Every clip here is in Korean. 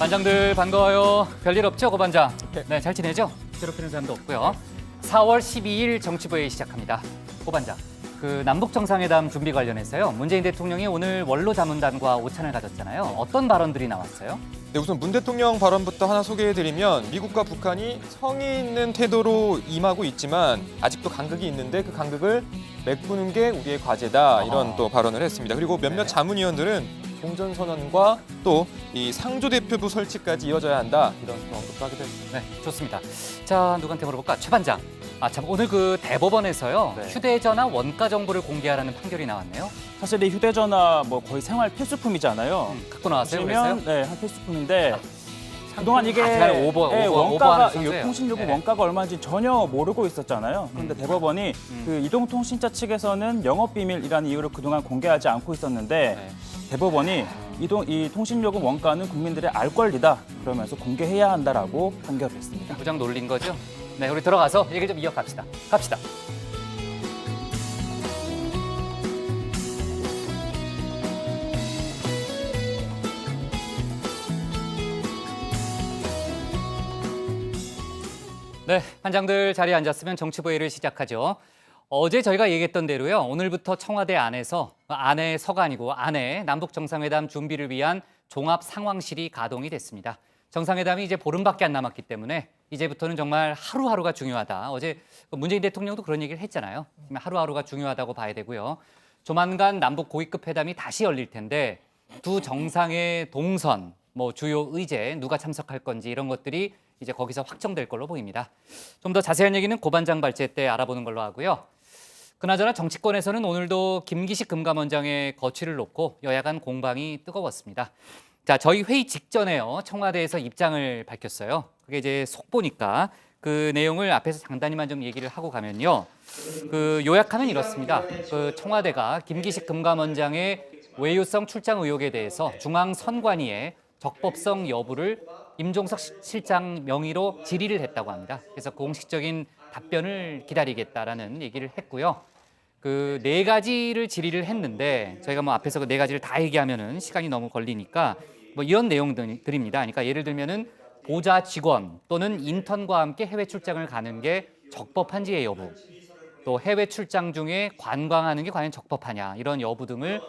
반장들 반가워요. 별일 없죠, 고반장? 네, 잘 지내죠? 괴롭히는 사람도 없고요. 4월 12일 정치부회의 시작합니다. 고반장, 남북 정상회담 준비 관련해서요. 문재인 대통령이 오늘 원로 자문단과 오찬을 가졌잖아요. 어떤 발언들이 나왔어요? 네, 우선 문 대통령 발언부터 하나 소개해드리면 미국과 북한이 성의 있는 태도로 임하고 있지만 아직도 간극이 있는데 그 간극을 메꾸는 게 우리의 과제다 이런 또 발언을 했습니다. 그리고 몇몇 자문위원들은 종전선언과 또 이 상조대표부 설치까지 이어져야 한다 이런 언급도 하기도 했습니다. 네, 좋습니다. 자, 누구한테 물어볼까? 최 반장. 참 오늘 대법원에서요. 네. 휴대전화 원가 정보를 공개하라는 판결이 나왔네요. 사실 이 휴대전화 거의 생활 필수품이잖아요. 갖고 나왔어요, 그랬어요? 보시면 한 필수품인데 그동안 이게 오버하는 원가가 선수예요. 통신 요금 네. 원가가 얼마인지 전혀 모르고 있었잖아요. 그런데 대법원이 이동통신사 측에서는 영업 비밀이라는 이유로 그동안 공개하지 않고 있었는데 네. 대법원이 이 통신요금 원가는 국민들의 알 권리다 그러면서 공개해야 한다라고 판결을 했습니다. 부장 놀린 거죠? 네, 우리 들어가서 얘기 좀 이어갑시다. 갑시다. 네, 반장들 자리에 앉았으면 정치부회의를 시작하죠. 어제 저희가 얘기했던 대로요. 오늘부터 청와대 안에서가 아니고 안에 남북 정상회담 준비를 위한 종합 상황실이 가동이 됐습니다. 정상회담이 이제 보름밖에 안 남았기 때문에 이제부터는 정말 하루하루가 중요하다. 어제 문재인 대통령도 그런 얘기를 했잖아요. 하루하루가 중요하다고 봐야 되고요. 조만간 남북 고위급 회담이 다시 열릴 텐데 두 정상의 동선, 주요 의제, 누가 참석할 건지 이런 것들이 이제 거기서 확정될 걸로 보입니다. 좀 더 자세한 얘기는 고반장 발제 때 알아보는 걸로 하고요. 그나저나 정치권에서는 오늘도 김기식 금감원장의 거취를 놓고 여야 간 공방이 뜨거웠습니다. 자, 저희 회의 직전에요. 청와대에서 입장을 밝혔어요. 그게 이제 속보니까 그 내용을 앞에서 간단히만 좀 얘기를 하고 가면요. 요약하면 이렇습니다. 청와대가 김기식 금감원장의 외유성 출장 의혹에 대해서 중앙선관위에 적법성 여부를 임종석 실장 명의로 질의를 했다고 합니다. 그래서 공식적인 답변을 기다리겠다라는 얘기를 했고요. 네 가지를 질의를 했는데 저희가 앞에서 그 네 가지를 다 얘기하면은 시간이 너무 걸리니까 이런 내용들입니다. 그러니까 예를 들면은 보좌 직원 또는 인턴과 함께 해외 출장을 가는 게 적법한지의 여부, 또 해외 출장 중에 관광하는 게 과연 적법하냐 이런 여부 등을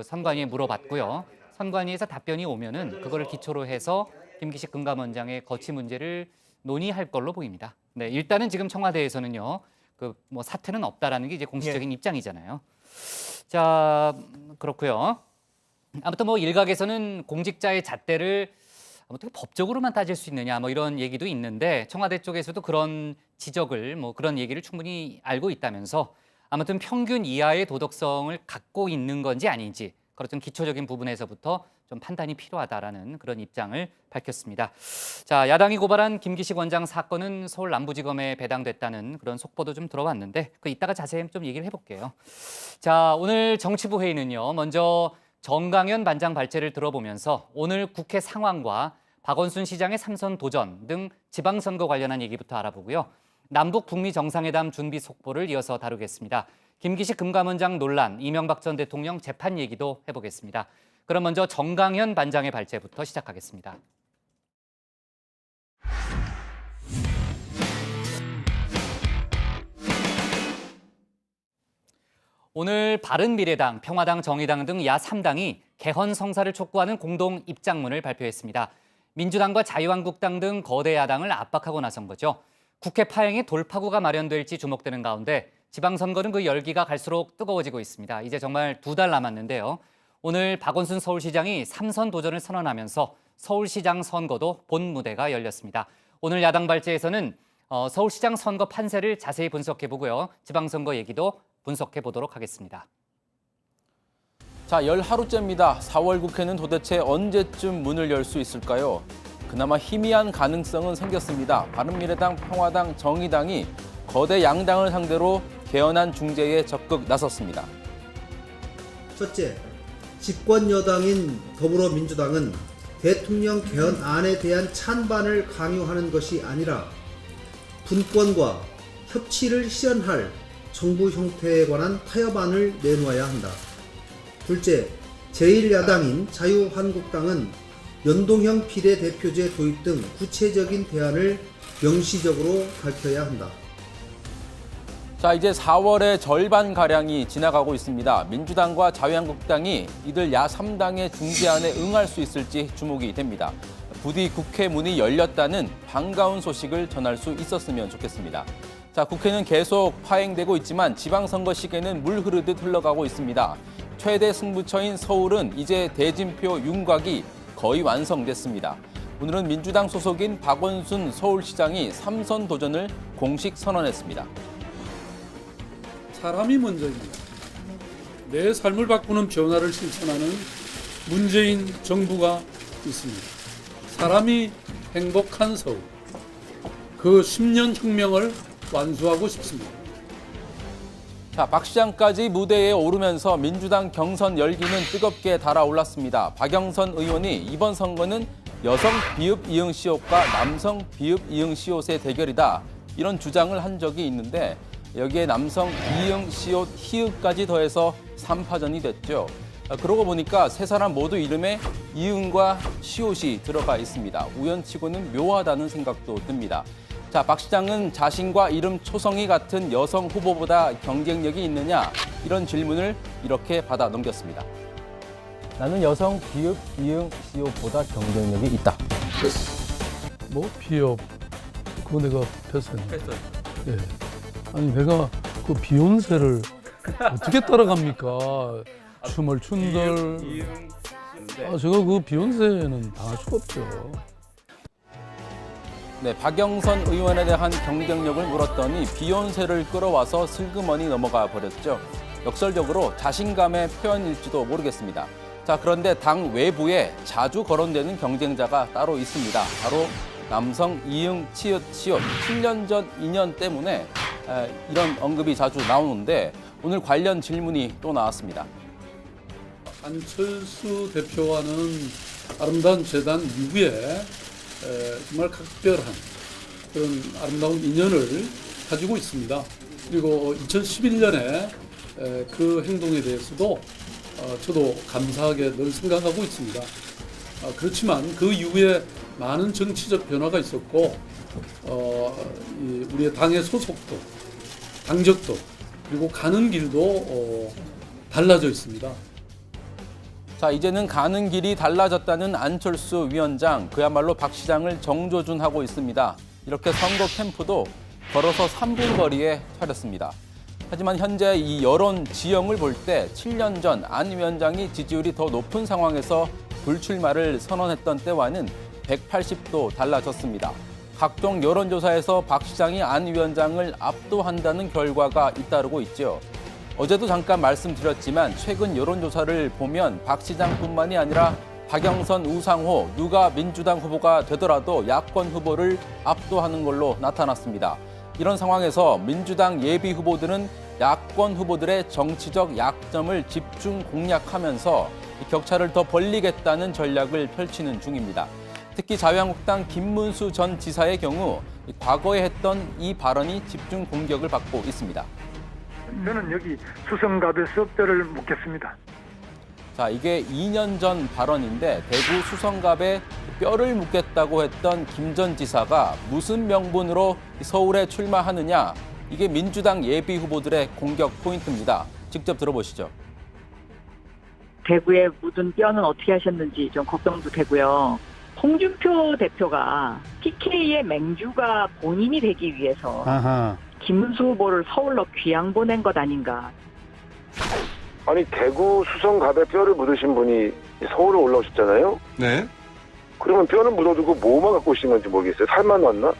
선관위에 물어봤고요. 선관위에서 답변이 오면은 그거를 기초로 해서 김기식 금감원장의 거취 문제를 논의할 걸로 보입니다. 네, 일단은 지금 청와대에서는요, 사퇴는 없다라는 게 이제 공식적인 입장이잖아요. 자, 그렇고요. 아무튼 일각에서는 공직자의 잣대를 어떻게 법적으로만 따질 수 있느냐, 이런 얘기도 있는데 청와대 쪽에서도 그런 지적을 그런 얘기를 충분히 알고 있다면서 아무튼 평균 이하의 도덕성을 갖고 있는 건지 아닌지. 그렇던 기초적인 부분에서부터 좀 판단이 필요하다라는 그런 입장을 밝혔습니다. 자, 야당이 고발한 김기식 원장 사건은 서울 남부지검에 배당됐다는 그런 속보도 좀 들어왔는데 이따가 자세히 좀 얘기를 해볼게요. 자, 오늘 정치부 회의는요. 먼저 정강현 반장 발제를 들어보면서 오늘 국회 상황과 박원순 시장의 3선 도전 등 지방선거 관련한 얘기부터 알아보고요. 남북 북미 정상회담 준비 속보를 이어서 다루겠습니다. 김기식 금감원장 논란, 이명박 전 대통령 재판 얘기도 해보겠습니다. 그럼 먼저 정강현 반장의 발제부터 시작하겠습니다. 오늘 바른미래당, 평화당, 정의당 등 야 3당이 개헌 성사를 촉구하는 공동 입장문을 발표했습니다. 민주당과 자유한국당 등 거대 야당을 압박하고 나선 거죠. 국회 파행에 돌파구가 마련될지 주목되는 가운데 지방선거는 그 열기가 갈수록 뜨거워지고 있습니다. 이제 정말 2달 남았는데요. 오늘 박원순 서울시장이 3선 도전을 선언하면서 서울시장 선거도 본 무대가 열렸습니다. 오늘 야당 발제에서는 서울시장 선거 판세를 자세히 분석해보고요. 지방선거 얘기도 분석해보도록 하겠습니다. 자, 열 하루째입니다. 4월 국회는 도대체 언제쯤 문을 열 수 있을까요? 그나마 희미한 가능성은 생겼습니다. 바른미래당, 평화당, 정의당이 거대 양당을 상대로 개헌안 중재에 적극 나섰습니다. 첫째, 집권 여당인 더불어민주당은 대통령 개헌안에 대한 찬반을 강요하는 것이 아니라 분권과 협치를 실현할 정부 형태에 관한 타협안을 내놓아야 한다. 둘째, 제1야당인 자유한국당은 연동형 비례대표제 도입 등 구체적인 대안을 명시적으로 밝혀야 한다. 자, 이제 4월의 절반가량이 지나가고 있습니다. 민주당과 자유한국당이 이들 야3당의 중재안에 응할 수 있을지 주목이 됩니다. 부디 국회 문이 열렸다는 반가운 소식을 전할 수 있었으면 좋겠습니다. 자, 국회는 계속 파행되고 있지만 지방선거 시기에는 물 흐르듯 흘러가고 있습니다. 최대 승부처인 서울은 이제 대진표 윤곽이 거의 완성됐습니다. 오늘은 민주당 소속인 박원순 서울시장이 3선 도전을 공식 선언했습니다. 사람이 먼저입니다. 내 삶을 바꾸는 변화를 실천하는 문재인 정부가 있습니다. 사람이 행복한 서울, 그 10년 혁명을 완수하고 싶습니다. 자, 박 시장까지 무대에 오르면서 민주당 경선 열기는 뜨겁게 달아올랐습니다. 박영선 의원이 이번 선거는 여성 비읍 이응 시옷과 남성 비읍 이응 시옷의 대결이다, 이런 주장을 한 적이 있는데 여기에 남성 이응 시옷 히읗까지 더해서 3파전이 됐죠. 그러고 보니까 세 사람 모두 이름에 이응과 시옷이 들어가 있습니다. 우연치고는 묘하다는 생각도 듭니다. 자, 박 시장은 자신과 이름 초성이 같은 여성 후보보다 경쟁력이 있느냐, 이런 질문을 이렇게 받아 넘겼습니다. 나는 여성 비읍 이응 시옷보다 경쟁력이 있다. 뭐 비업 그거 내가 패스했네. 예. 아니 내가 그 비욘세를 어떻게 따라갑니까? 춤을 춘들. 제가 그 비욘세는 당할 수가 없죠. 네, 박영선 의원에 대한 경쟁력을 물었더니 비욘세를 끌어와서 슬그머니 넘어가 버렸죠. 역설적으로 자신감의 표현일지도 모르겠습니다. 자, 그런데 당 외부에 자주 거론되는 경쟁자가 따로 있습니다. 바로 남성 이응 치읓 시옷 7년 전 인연 때문에 이런 언급이 자주 나오는데 오늘 관련 질문이 또 나왔습니다. 안철수 대표와는 아름다운 재단 이후에 정말 각별한 그런 아름다운 인연을 가지고 있습니다. 그리고 2011년에 그 행동에 대해서도 저도 감사하게 늘 생각하고 있습니다. 그렇지만 그 이후에 많은 정치적 변화가 있었고 우리의 당의 소속도, 당적도, 그리고 가는 길도 달라져 있습니다. 자, 이제는 가는 길이 달라졌다는 안철수 위원장, 그야말로 박 시장을 정조준하고 있습니다. 이렇게 선거 캠프도 걸어서 3분 거리에 차렸습니다. 하지만 현재 이 여론 지형을 볼 때 7년 전 안 위원장이 지지율이 더 높은 상황에서 불출마를 선언했던 때와는 180도 달라졌습니다. 각종 여론조사에서 박 시장이 안 위원장을 압도한다는 결과가 잇따르고 있죠. 어제도 잠깐 말씀드렸지만 최근 여론조사를 보면 박 시장뿐만이 아니라 박영선, 우상호, 누가 민주당 후보가 되더라도 야권 후보를 압도하는 걸로 나타났습니다. 이런 상황에서 민주당 예비 후보들은 야권 후보들의 정치적 약점을 집중 공략하면서 격차를 더 벌리겠다는 전략을 펼치는 중입니다. 특히 자유한국당 김문수 전 지사의 경우 과거에 했던 이 발언이 집중 공격을 받고 있습니다. 저는 여기 수성갑에서 뼈를 묻겠습니다. 자, 이게 2년 전 발언인데 대구 수성갑에 뼈를 묻겠다고 했던 김 전 지사가 무슨 명분으로 서울에 출마하느냐, 이게 민주당 예비 후보들의 공격 포인트입니다. 직접 들어보시죠. 대구에 묻은 뼈는 어떻게 하셨는지 좀 걱정도 되고요. 홍준표 대표가 TK의 맹주가 본인이 되기 위해서 김문수 후보를 서울로 귀양 보낸 것 아닌가. 아니, 대구 수성갑에 뼈를 묻으신 분이 서울에 올라오셨잖아요. 네. 그러면 뼈는 묻어두고 뭐만 갖고 오신 건지 모르겠어요. 살만 왔나?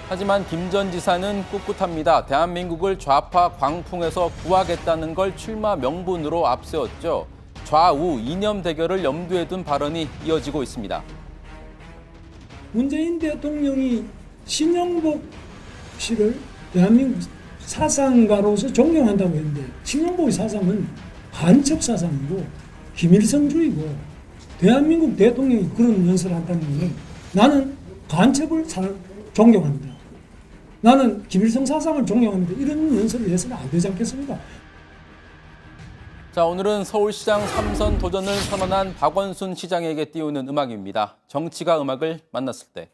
하지만 김 전 지사는 꿋꿋합니다. 대한민국을 좌파 광풍에서 구하겠다는 걸 출마 명분으로 앞세웠죠. 좌우 이념 대결을 염두에 둔 발언이 이어지고 있습니다. 문재인 대통령이 신영복 씨를 대한민국 사상가로서 존경한다고 했는데 신영복의 사상은 간첩 사상이고 김일성주의고 대한민국 대통령이 그런 연설을 한다는 것은 나는 간첩을 존경합니다. 나는 김일성 사상을 존경합니다. 이런 연설을 해서는 안 되지 않겠습니까? 자, 오늘은 서울시장 3선 도전을 선언한 박원순 시장에게 띄우는 음악입니다. 정치가 음악을 만났을 때.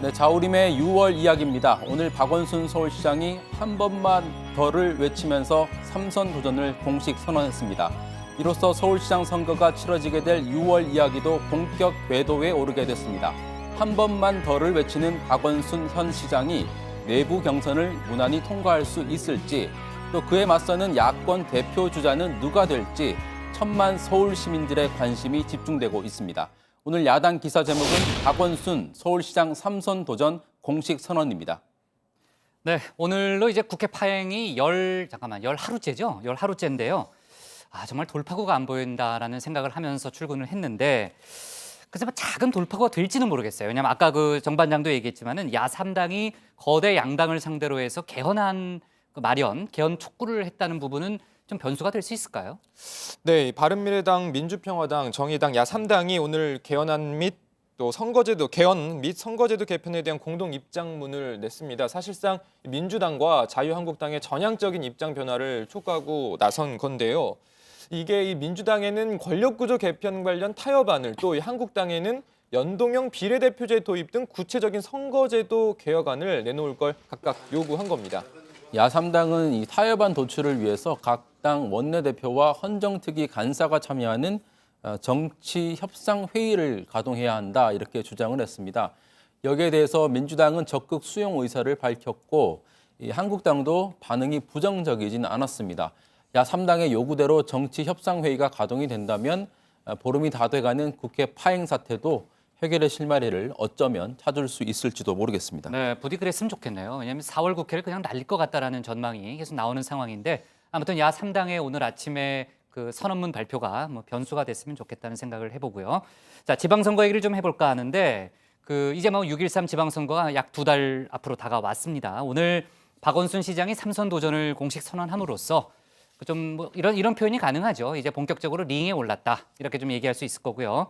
네, 자우림의 6월 이야기입니다. 오늘 박원순 서울시장이 한 번만 더를 외치면서 3선 도전을 공식 선언했습니다. 이로써 서울시장 선거가 치러지게 될 6월 이야기도 본격 궤도에 오르게 됐습니다. 한 번만 더를 외치는 박원순 현 시장이 내부 경선을 무난히 통과할 수 있을지, 또 그에 맞서는 야권 대표 주자는 누가 될지 천만 서울 시민들의 관심이 집중되고 있습니다. 오늘 야당 기사 제목은 박원순 서울시장 3선 도전 공식 선언입니다. 네, 오늘로 이제 국회 파행이 열 하루째죠. 10하루째인데요. 정말 돌파구가 안 보인다라는 생각을 하면서 출근을 했는데, 그래서 작은 돌파구가 될지는 모르겠어요. 왜냐하면 아까 그 정 반장도 얘기했지만은 야3당이 거대 양당을 상대로 해서 개헌안 개헌 촉구를 했다는 부분은 좀 변수가 될 수 있을까요? 네, 바른미래당, 민주평화당, 정의당, 야3당이 오늘 개헌안 및 또 선거제도 개헌 및 선거제도 개편에 대한 공동 입장문을 냈습니다. 사실상 민주당과 자유한국당의 전향적인 입장 변화를 촉구하고 나선 건데요. 이게 이 민주당에는 권력구조 개편 관련 타협안을, 또 이 한국당에는 연동형 비례대표제 도입 등 구체적인 선거제도 개혁안을 내놓을 걸 각각 요구한 겁니다. 야3당은 이 타협안 도출을 위해서 각 당 원내대표와 헌정특위 간사가 참여하는 정치협상회의를 가동해야 한다, 이렇게 주장을 했습니다. 여기에 대해서 민주당은 적극 수용 의사를 밝혔고, 이 한국당도 반응이 부정적이진 않았습니다. 야3당의 요구대로 정치협상회의가 가동이 된다면 보름이 다 돼가는 국회 파행 사태도 해결의 실마리를 어쩌면 찾을 수 있을지도 모르겠습니다. 네, 부디 그랬으면 좋겠네요. 왜냐하면 4월 국회를 그냥 날릴 것 같다라는 전망이 계속 나오는 상황인데, 아무튼 야3당의 오늘 아침에 그 선언문 발표가 변수가 됐으면 좋겠다는 생각을 해보고요. 자, 지방선거 얘기를 좀 해볼까 하는데, 이제 6.13 지방선거가 약 2달 앞으로 다가왔습니다. 오늘 박원순 시장이 3선 도전을 공식 선언함으로써 좀 이런 표현이 가능하죠. 이제 본격적으로 링에 올랐다, 이렇게 좀 얘기할 수 있을 거고요.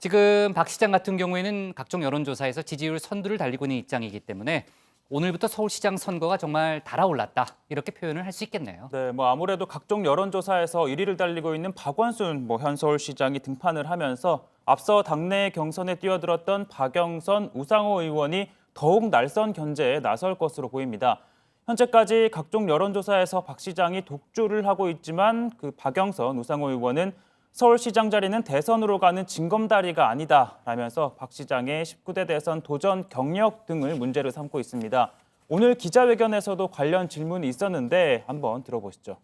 지금 박 시장 같은 경우에는 각종 여론조사에서 지지율 선두를 달리고 있는 입장이기 때문에 오늘부터 서울시장 선거가 정말 달아올랐다, 이렇게 표현을 할 수 있겠네요. 네, 아무래도 각종 여론조사에서 1위를 달리고 있는 박원순 현 서울시장이 등판을 하면서 앞서 당내 경선에 뛰어들었던 박영선, 우상호 의원이 더욱 날선 견제에 나설 것으로 보입니다. 현재까지 각종 여론조사에서 박 시장이 독주를 하고 있지만 박영선, 우상호 의원은 서울시장 자리는 대선으로 가는 징검다리가 아니다라면서 박 시장의 19대 대선 도전 경력 등을 문제로 삼고 있습니다. 오늘 기자회견에서도 관련 질문이 있었는데 한번 들어보시죠.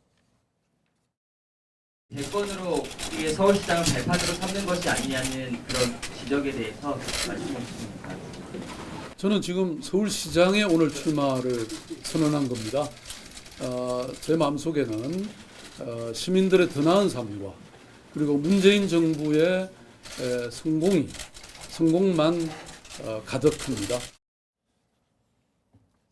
대권으로 우리의 서울시장을 발판으로 삼는 것이 아니냐는 그런 지적에 대해서 말씀해 주십니까? 저는 지금 서울시장에 오늘 출마를 선언한 겁니다. 제 마음속에는 시민들의 더 나은 삶과 그리고 문재인 정부의 성공만 가득합니다.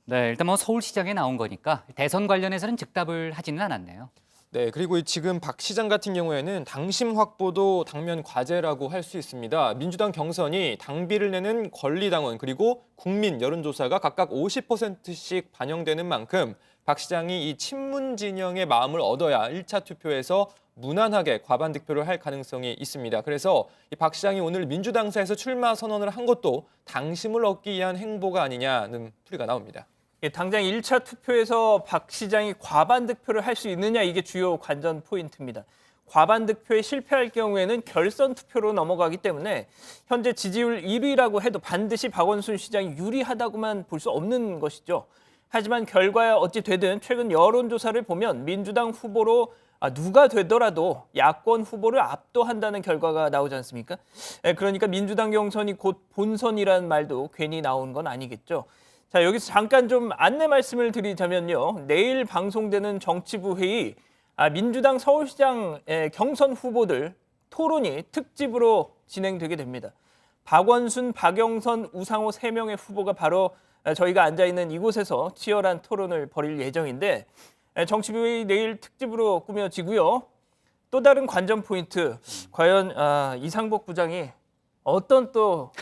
네, 일단 서울시장에 나온 거니까 대선 관련해서는 즉답을 하지는 않았네요. 네, 그리고 지금 박 시장 같은 경우에는 당심 확보도 당면 과제라고 할 수 있습니다. 민주당 경선이 당비를 내는 권리당원 그리고 국민 여론조사가 각각 50%씩 반영되는 만큼 박 시장이 이 친문 진영의 마음을 얻어야 1차 투표에서 무난하게 과반 득표를 할 가능성이 있습니다. 그래서 이 박 시장이 오늘 민주당사에서 출마 선언을 한 것도 당심을 얻기 위한 행보가 아니냐는 풀이가 나옵니다. 당장 1차 투표에서 박 시장이 과반 득표를 할 수 있느냐, 이게 주요 관전 포인트입니다. 과반 득표에 실패할 경우에는 결선 투표로 넘어가기 때문에 현재 지지율 1위라고 해도 반드시 박원순 시장이 유리하다고만 볼 수 없는 것이죠. 하지만 결과야 어찌 되든 최근 여론조사를 보면 민주당 후보로 누가 되더라도 야권 후보를 압도한다는 결과가 나오지 않습니까? 그러니까 민주당 경선이 곧 본선이라는 말도 괜히 나온 건 아니겠죠. 자, 여기서 잠깐 좀 안내 말씀을 드리자면요. 내일 방송되는 정치부 회의, 민주당 서울시장 경선 후보들 토론이 특집으로 진행되게 됩니다. 박원순, 박영선, 우상호 3명의 후보가 바로 저희가 앉아있는 이곳에서 치열한 토론을 벌일 예정인데 정치부의 내일 특집으로 꾸며지고요. 또 다른 관전 포인트, 과연 이상복 부장이 어떤 또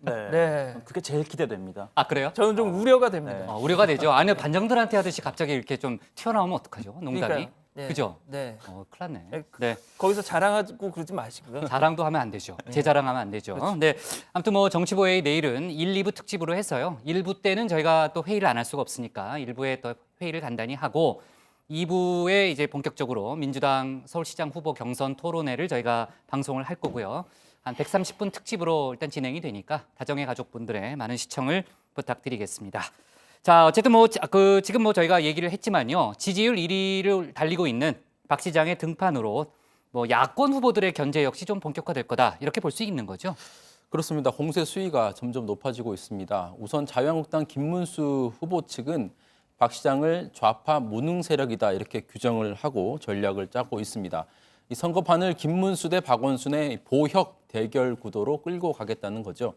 네. 그게 제일 기대됩니다. 아, 그래요? 저는 좀 우려가 됩니다. 우려가 되죠. 아니, 반장들한테 하듯이 갑자기 이렇게 좀 튀어나오면 어떡하죠? 농담이. 그러니까요. 네. 그죠? 네. 큰일 났네. 네. 네. 거기서 자랑하고 그러지 마시고요. 자랑도 하면 안 되죠. 제 자랑하면 안 되죠. 네. 아무튼 뭐 정치보회의 내일은 1, 2부 특집으로 해서요. 1부 때는 저희가 또 회의를 안 할 수가 없으니까 1부에 또 회의를 간단히 하고 2부에 이제 본격적으로 민주당 서울시장 후보 경선 토론회를 저희가 방송을 할 거고요. 한 130분 특집으로 일단 진행이 되니까 다정의 가족분들의 많은 시청을 부탁드리겠습니다. 자, 어쨌든 뭐 지금 뭐 저희가 얘기를 했지만요. 지지율 1위를 달리고 있는 박 시장의 등판으로 뭐 야권 후보들의 견제 역시 좀 본격화될 거다. 이렇게 볼 수 있는 거죠. 그렇습니다. 공세 수위가 점점 높아지고 있습니다. 우선 자유한국당 김문수 후보 측은 박 시장을 좌파 무능 세력이다 이렇게 규정을 하고 전략을 짜고 있습니다. 이 선거판을 김문수 대 박원순의 보혁 대결 구도로 끌고 가겠다는 거죠.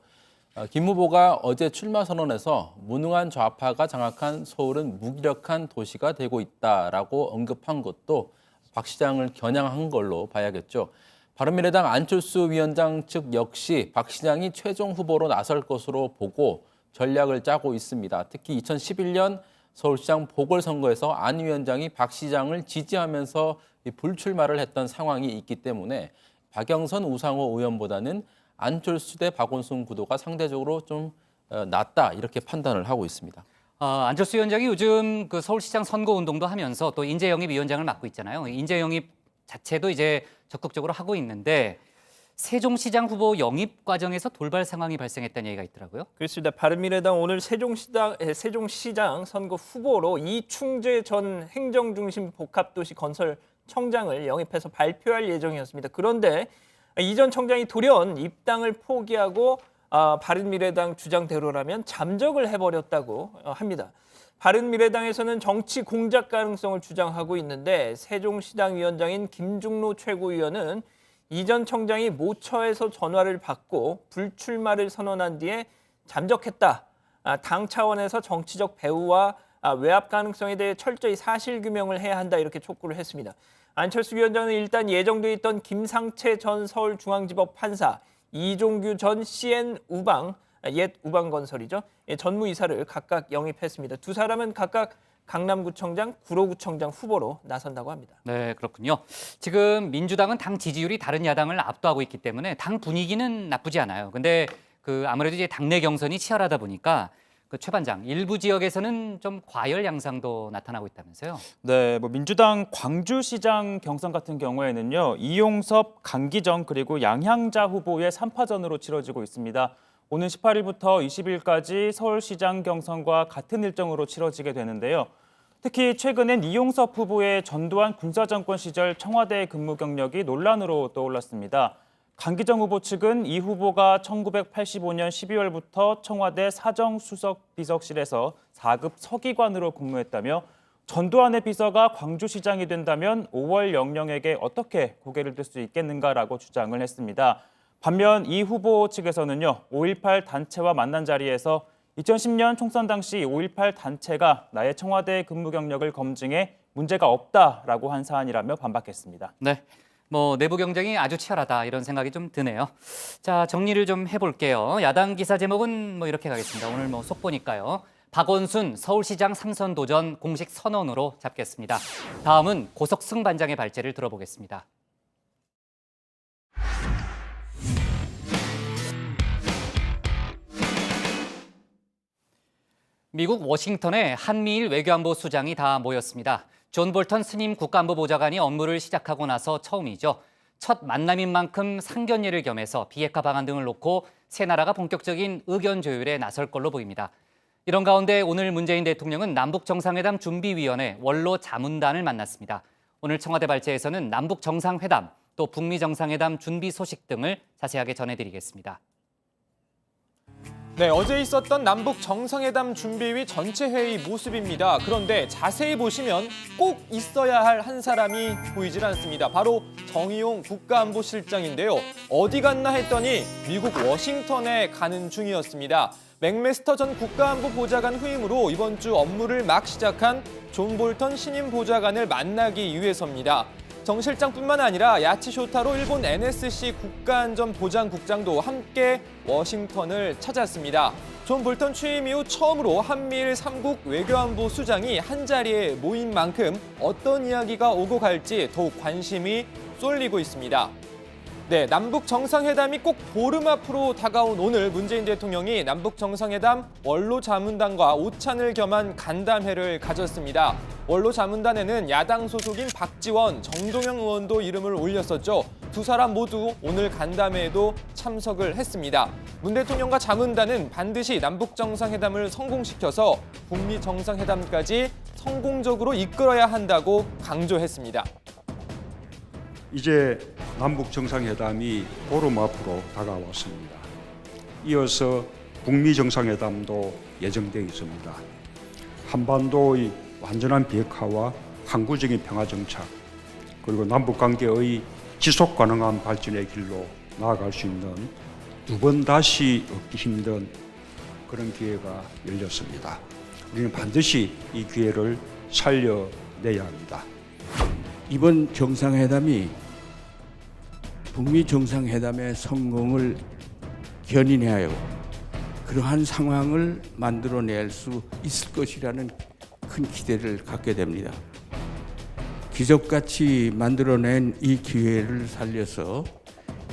김 후보가 어제 출마 선언에서 무능한 좌파가 장악한 서울은 무기력한 도시가 되고 있다라고 언급한 것도 박 시장을 겨냥한 걸로 봐야겠죠. 바른미래당 안철수 위원장 측 역시 박 시장이 최종 후보로 나설 것으로 보고 전략을 짜고 있습니다. 특히 2011년 서울시장 보궐선거에서 안 위원장이 박 시장을 지지하면서 불출마를 했던 상황이 있기 때문에 박영선 우상호 의원보다는 안철수 대 박원순 구도가 상대적으로 좀 낫다 이렇게 판단을 하고 있습니다. 안철수 위원장이 요즘 그 서울시장 선거 운동도 하면서 또 인재영입 위원장을 맡고 있잖아요. 인재영입 자체도 이제 적극적으로 하고 있는데 세종시장 후보 영입 과정에서 돌발 상황이 발생했다는 얘기가 있더라고요. 그렇습니다. 바른미래당 오늘 세종시장 선거 후보로 이충재 전 행정중심 복합도시 건설청장을 영입해서 발표할 예정이었습니다. 그런데 이 전 청장이 돌연 입당을 포기하고 바른미래당 주장대로라면 잠적을 해버렸다고 합니다. 바른미래당에서는 정치 공작 가능성을 주장하고 있는데 세종시당 위원장인 김중로 최고위원은 이 전 청장이 모처에서 전화를 받고 불출마를 선언한 뒤에 잠적했다. 당 차원에서 정치적 배후와 외압 가능성에 대해 철저히 사실규명을 해야 한다 이렇게 촉구를 했습니다. 안철수 위원장은 일단 예정돼 있던 김상채 전 서울중앙지법 판사, 이종규 전 CN 우방, 옛 우방건설이죠. 전무이사를 각각 영입했습니다. 두 사람은 각각 강남구청장, 구로구청장 후보로 나선다고 합니다. 네, 그렇군요. 지금 민주당은 당 지지율이 다른 야당을 압도하고 있기 때문에 당 분위기는 나쁘지 않아요. 근데 아무래도 이제 당내 경선이 치열하다 보니까 최 반장, 일부 지역에서는 좀 과열 양상도 나타나고 있다면서요? 네, 뭐 민주당 광주시장 경선 같은 경우에는요. 이용섭, 강기정 그리고 양향자 후보의 3파전으로 치러지고 있습니다. 오는 18일부터 20일까지 서울시장 경선과 같은 일정으로 치러지게 되는데요. 특히 최근엔 이용섭 후보의 전두환 군사정권 시절 청와대 근무 경력이 논란으로 떠올랐습니다. 강기정 후보 측은 이 후보가 1985년 12월부터 청와대 사정수석비서실에서 4급 서기관으로 근무했다며 전두환의 비서가 광주시장이 된다면 5월 영령에게 어떻게 고개를 들 수 있겠는가라고 주장을 했습니다. 반면 이 후보 측에서는요, 5.18 단체와 만난 자리에서 2010년 총선 당시 5.18 단체가 나의 청와대 근무 경력을 검증해 문제가 없다라고 한 사안이라며 반박했습니다. 네, 뭐 내부 경쟁이 아주 치열하다 이런 생각이 좀 드네요. 자, 정리를 좀 해볼게요. 야당 기사 제목은 뭐 이렇게 가겠습니다. 오늘 뭐 속보니까요. 박원순 서울시장 3선 도전 공식 선언으로 잡겠습니다. 다음은 고석승 반장의 발제를 들어보겠습니다. 미국 워싱턴에 한미일 외교안보 수장이 다 모였습니다. 존 볼턴 스님 국가안보보좌관이 업무를 시작하고 나서 처음이죠. 첫 만남인 만큼 상견례를 겸해서 비핵화 방안 등을 놓고 세 나라가 본격적인 의견 조율에 나설 걸로 보입니다. 이런 가운데 오늘 문재인 대통령은 남북정상회담 준비위원회 원로 자문단을 만났습니다. 오늘 청와대 발제에서는 남북정상회담, 또 북미정상회담 준비 소식 등을 자세하게 전해드리겠습니다. 네, 어제 있었던 남북 정상회담 준비위 전체 회의 모습입니다. 그런데 자세히 보시면 꼭 있어야 할 한 사람이 보이질 않습니다. 바로 정의용 국가안보실장인데요. 어디 갔나 했더니 미국 워싱턴에 가는 중이었습니다. 맥메스터 전 국가안보 보좌관 후임으로 이번 주 업무를 막 시작한 존 볼턴 신임 보좌관을 만나기 위해서입니다. 정 실장뿐만 아니라 야치 쇼타로 일본 NSC 국가안전보장국장도 함께 워싱턴을 찾았습니다. 존 볼턴 취임 이후 처음으로 한미일 3국 외교안보 수장이 한자리에 모인 만큼 어떤 이야기가 오고 갈지 더욱 관심이 쏠리고 있습니다. 네, 남북 정상회담이 꼭 보름 앞으로 다가온 오늘 문재인 대통령이 남북 정상회담 원로 자문단과 오찬을 겸한 간담회를 가졌습니다. 원로 자문단에는 야당 소속인 박지원, 정동영 의원도 이름을 올렸었죠. 두 사람 모두 오늘 간담회에도 참석을 했습니다. 문 대통령과 자문단은 반드시 남북 정상회담을 성공시켜서 북미 정상회담까지 성공적으로 이끌어야 한다고 강조했습니다. 이제 남북 정상회담이 보름 앞으로 다가왔습니다. 이어서 북미 정상회담도 예정되어 있습니다. 한반도의 완전한 비핵화와 항구적인 평화 정착, 그리고 남북 관계의 지속 가능한 발전의 길로 나아갈 수 있는 두 번 다시 얻기 힘든 그런 기회가 열렸습니다. 우리는 반드시 이 기회를 살려내야 합니다. 이번 정상회담이 북미 정상회담의 성공을 견인하여 그러한 상황을 만들어낼 수 있을 것이라는 큰 기대를 갖게 됩니다. 기적같이 만들어낸 이 기회를 살려서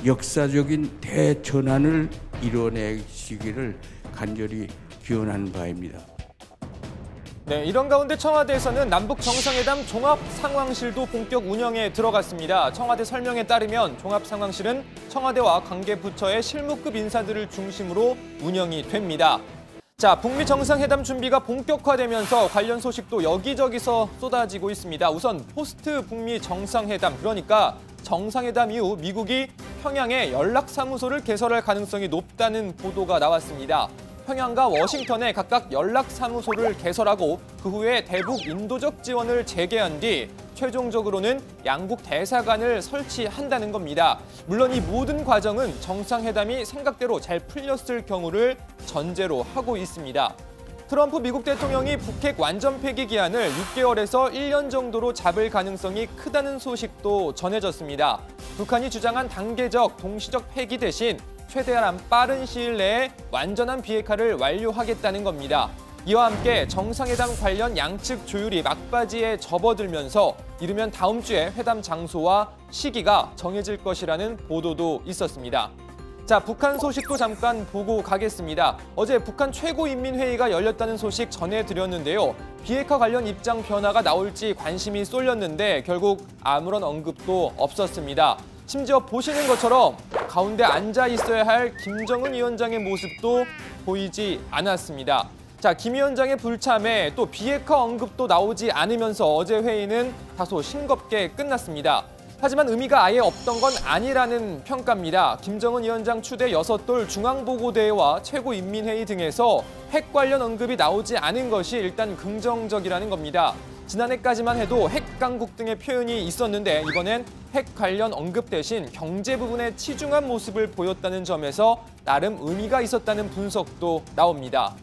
역사적인 대전환을 이뤄내시기를 간절히 기원하는 바입니다. 네, 이런 가운데 청와대에서는 남북 정상회담 종합상황실도 본격 운영에 들어갔습니다. 청와대 설명에 따르면 종합상황실은 청와대와 관계부처의 실무급 인사들을 중심으로 운영이 됩니다. 자, 북미 정상회담 준비가 본격화되면서 관련 소식도 여기저기서 쏟아지고 있습니다. 우선 포스트 북미 정상회담, 그러니까 정상회담 이후 미국이 평양에 연락사무소를 개설할 가능성이 높다는 보도가 나왔습니다. 평양과 워싱턴에 각각 연락사무소를 개설하고 그 후에 대북 인도적 지원을 재개한 뒤 최종적으로는 양국 대사관을 설치한다는 겁니다. 물론 이 모든 과정은 정상회담이 생각대로 잘 풀렸을 경우를 전제로 하고 있습니다. 트럼프 미국 대통령이 북핵 완전 폐기 기한을 6개월에서 1년 정도로 잡을 가능성이 크다는 소식도 전해졌습니다. 북한이 주장한 단계적, 동시적 폐기 대신 최대한 빠른 시일 내에 완전한 비핵화를 완료하겠다는 겁니다. 이와 함께 정상회담 관련 양측 조율이 막바지에 접어들면서 이르면 다음 주에 회담 장소와 시기가 정해질 것이라는 보도도 있었습니다. 자, 북한 소식도 잠깐 보고 가겠습니다. 어제 북한 최고인민회의가 열렸다는 소식 전해드렸는데요. 비핵화 관련 입장 변화가 나올지 관심이 쏠렸는데 결국 아무런 언급도 없었습니다. 심지어 보시는 것처럼 가운데 앉아 있어야 할 김정은 위원장의 모습도 보이지 않았습니다. 자, 김 위원장의 불참에 또 비핵화 언급도 나오지 않으면서 어제 회의는 다소 싱겁게 끝났습니다. 하지만 의미가 아예 없던 건 아니라는 평가입니다. 김정은 위원장 추대 6돌 중앙보고대회와 최고인민회의 등에서 핵 관련 언급이 나오지 않은 것이 일단 긍정적이라는 겁니다. 지난해까지만 해도 핵 강국 등의 표현이 있었는데 이번엔 핵 관련 언급 대신 경제 부분에 치중한 모습을 보였다는 점에서 나름 의미가 있었다는 분석도 나옵니다.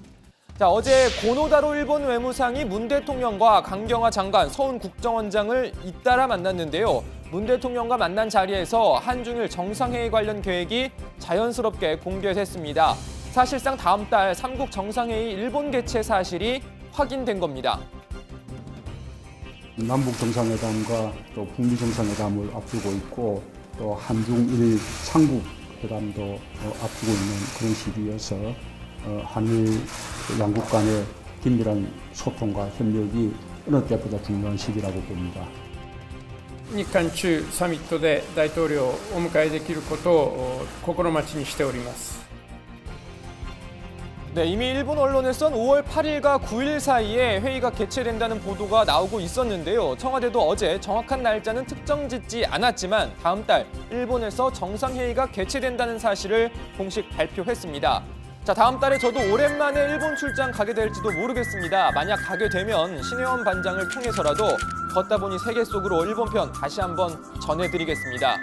자, 어제 고노다로 일본 외무상이 문 대통령과 강경화 장관, 서훈 국정원장을 잇따라 만났는데요. 문 대통령과 만난 자리에서 한중일 정상회의 관련 계획이 자연스럽게 공개됐습니다. 사실상 다음 달 3국 정상회의 일본 개최 사실이 확인된 겁니다. 남북 정상회담과 또 북미 정상회담을 앞두고 있고 또 한중일 상국 회담도 앞두고 있는 그런 시기여서 한일 양국 간의 긴밀한 소통과 협력이 어느 때보다 중요한 시기라고 봅니다. 日韓中サミットで大統領をお迎えできることを心待ちにしております。 네, 이미 일본 언론에선 5월 8일과 9일 사이에 회의가 개최된다는 보도가 나오고 있었는데요. 청와대도 어제 정확한 날짜는 특정짓지 않았지만 다음 달 일본에서 정상회의가 개최된다는 사실을 공식 발표했습니다. 자, 다음 달에 저도 오랜만에 일본 출장 가게 될지도 모르겠습니다. 만약 가게 되면 신혜원 반장을 통해서라도 걷다 보니 세계 속으로 일본편 다시 한번 전해드리겠습니다.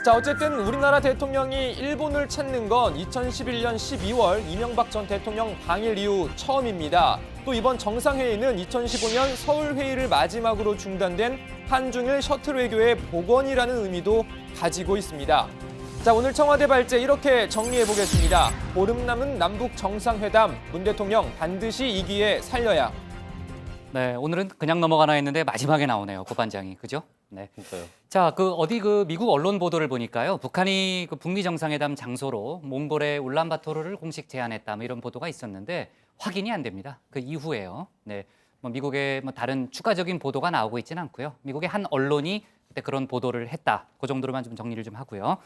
자, 어쨌든 우리나라 대통령이 일본을 찾는 건 2011년 12월 이명박 전 대통령 방일 이후 처음입니다. 또 이번 정상회의는 2015년 서울회의를 마지막으로 중단된 한중일 셔틀 외교의 복원이라는 의미도 가지고 있습니다. 자, 오늘 청와대 발제 이렇게 정리해보겠습니다. 보름 남은 남북 정상회담, 문 대통령 반드시 이 기회 살려야. 네, 오늘은 그냥 넘어가나 했는데 마지막에 나오네요, 고반장이. 그죠? 네. 진짜요. 자, 어디 미국 언론 보도를 보니까요. 북한이 북미 정상회담 장소로 몽골의 울란바토르를 공식 제안했다. 뭐 이런 보도가 있었는데 확인이 안 됩니다. 그 이후에요. 네. 미국의 다른 추가적인 보도가 나오고 있지는 않고요. 미국의 한 언론이 그때 그런 보도를 했다. 그 정도로만 좀 정리를 좀 하고요.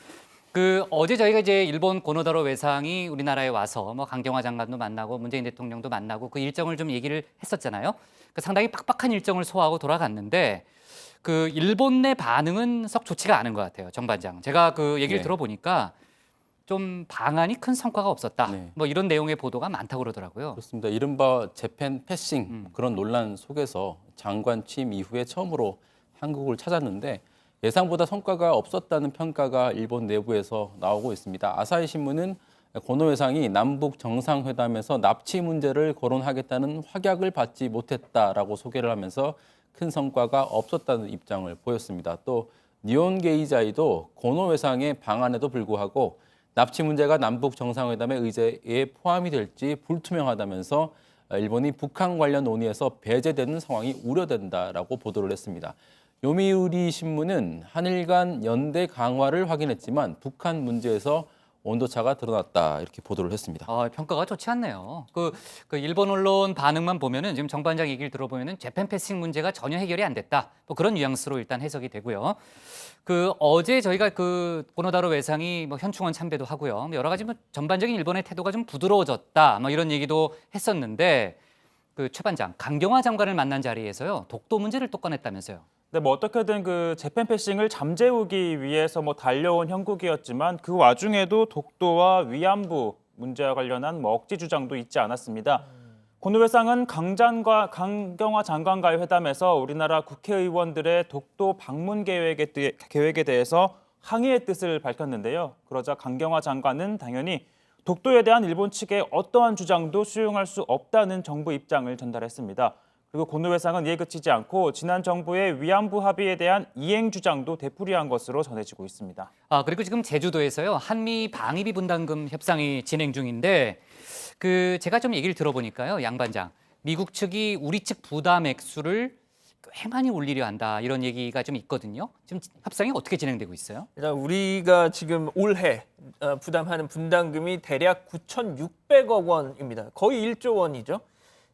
어제 저희가 이제 일본 고노다로 외상이 우리나라에 와서 강경화 장관도 만나고 문재인 대통령도 만나고 그 일정을 좀 얘기를 했었잖아요. 상당히 빡빡한 일정을 소화하고 돌아갔는데 일본 내 반응은 썩 좋지가 않은 것 같아요, 정반장. 제가 얘기를 들어보니까 좀 방안이 큰 성과가 없었다. 네. 이런 내용의 보도가 많다고 그러더라고요. 그렇습니다. 이른바 재팬 패싱 그런 논란 속에서 장관 취임 이후에 처음으로 한국을 찾았는데 예상보다 성과가 없었다는 평가가 일본 내부에서 나오고 있습니다. 아사히 신문은 고노 회상이 남북 정상회담에서 납치 문제를 거론하겠다는 확약을 받지 못했다라고 소개를 하면서 큰 성과가 없었다는 입장을 보였습니다. 또 니혼게이자이도 고노 회상의 방안에도 불구하고 납치 문제가 남북 정상회담의 의제에 포함이 될지 불투명하다면서 일본이 북한 관련 논의에서 배제되는 상황이 우려된다라고 보도를 했습니다. 요미우리 신문은 한일 간 연대 강화를 확인했지만 북한 문제에서 온도차가 드러났다 이렇게 보도를 했습니다. 평가가 좋지 않네요. 일본 언론 반응만 보면은 지금 정반장 얘기를 들어보면은 재팬 패싱 문제가 전혀 해결이 안 됐다. 그런 뉘앙스로 일단 해석이 되고요. 어제 저희가 고노다로 외상이 현충원 참배도 하고요. 여러 가지 전반적인 일본의 태도가 좀 부드러워졌다. 이런 얘기도 했었는데 최 반장 강경화 장관을 만난 자리에서요 독도 문제를 또 꺼냈다면서요. 네, 어떻게든 재팬 패싱을 잠재우기 위해서 달려온 형국이었지만 그 와중에도 독도와 위안부 문제와 관련한 억지 주장도 있지 않았습니다. 고노 회상은 강경화 장관과의 회담에서 우리나라 국회의원들의 독도 방문 계획에 대해서 항의의 뜻을 밝혔는데요. 그러자 강경화 장관은 당연히 독도에 대한 일본 측의 어떠한 주장도 수용할 수 없다는 정부 입장을 전달했습니다. 그리고 고노 회상은 이에 그치지 않고 지난 정부의 위안부 합의에 대한 이행 주장도 되풀이한 것으로 전해지고 있습니다. 그리고 지금 제주도에서요 한미 방위비 분담금 협상이 진행 중인데 제가 좀 얘기를 들어보니까요 양 반장 미국 측이 우리 측 부담 액수를 꽤 많이 올리려 한다 이런 얘기가 좀 있거든요. 지금 협상이 어떻게 진행되고 있어요? 일단 우리가 지금 올해 부담하는 분담금이 대략 9,600억 원입니다. 거의 1조 원이죠.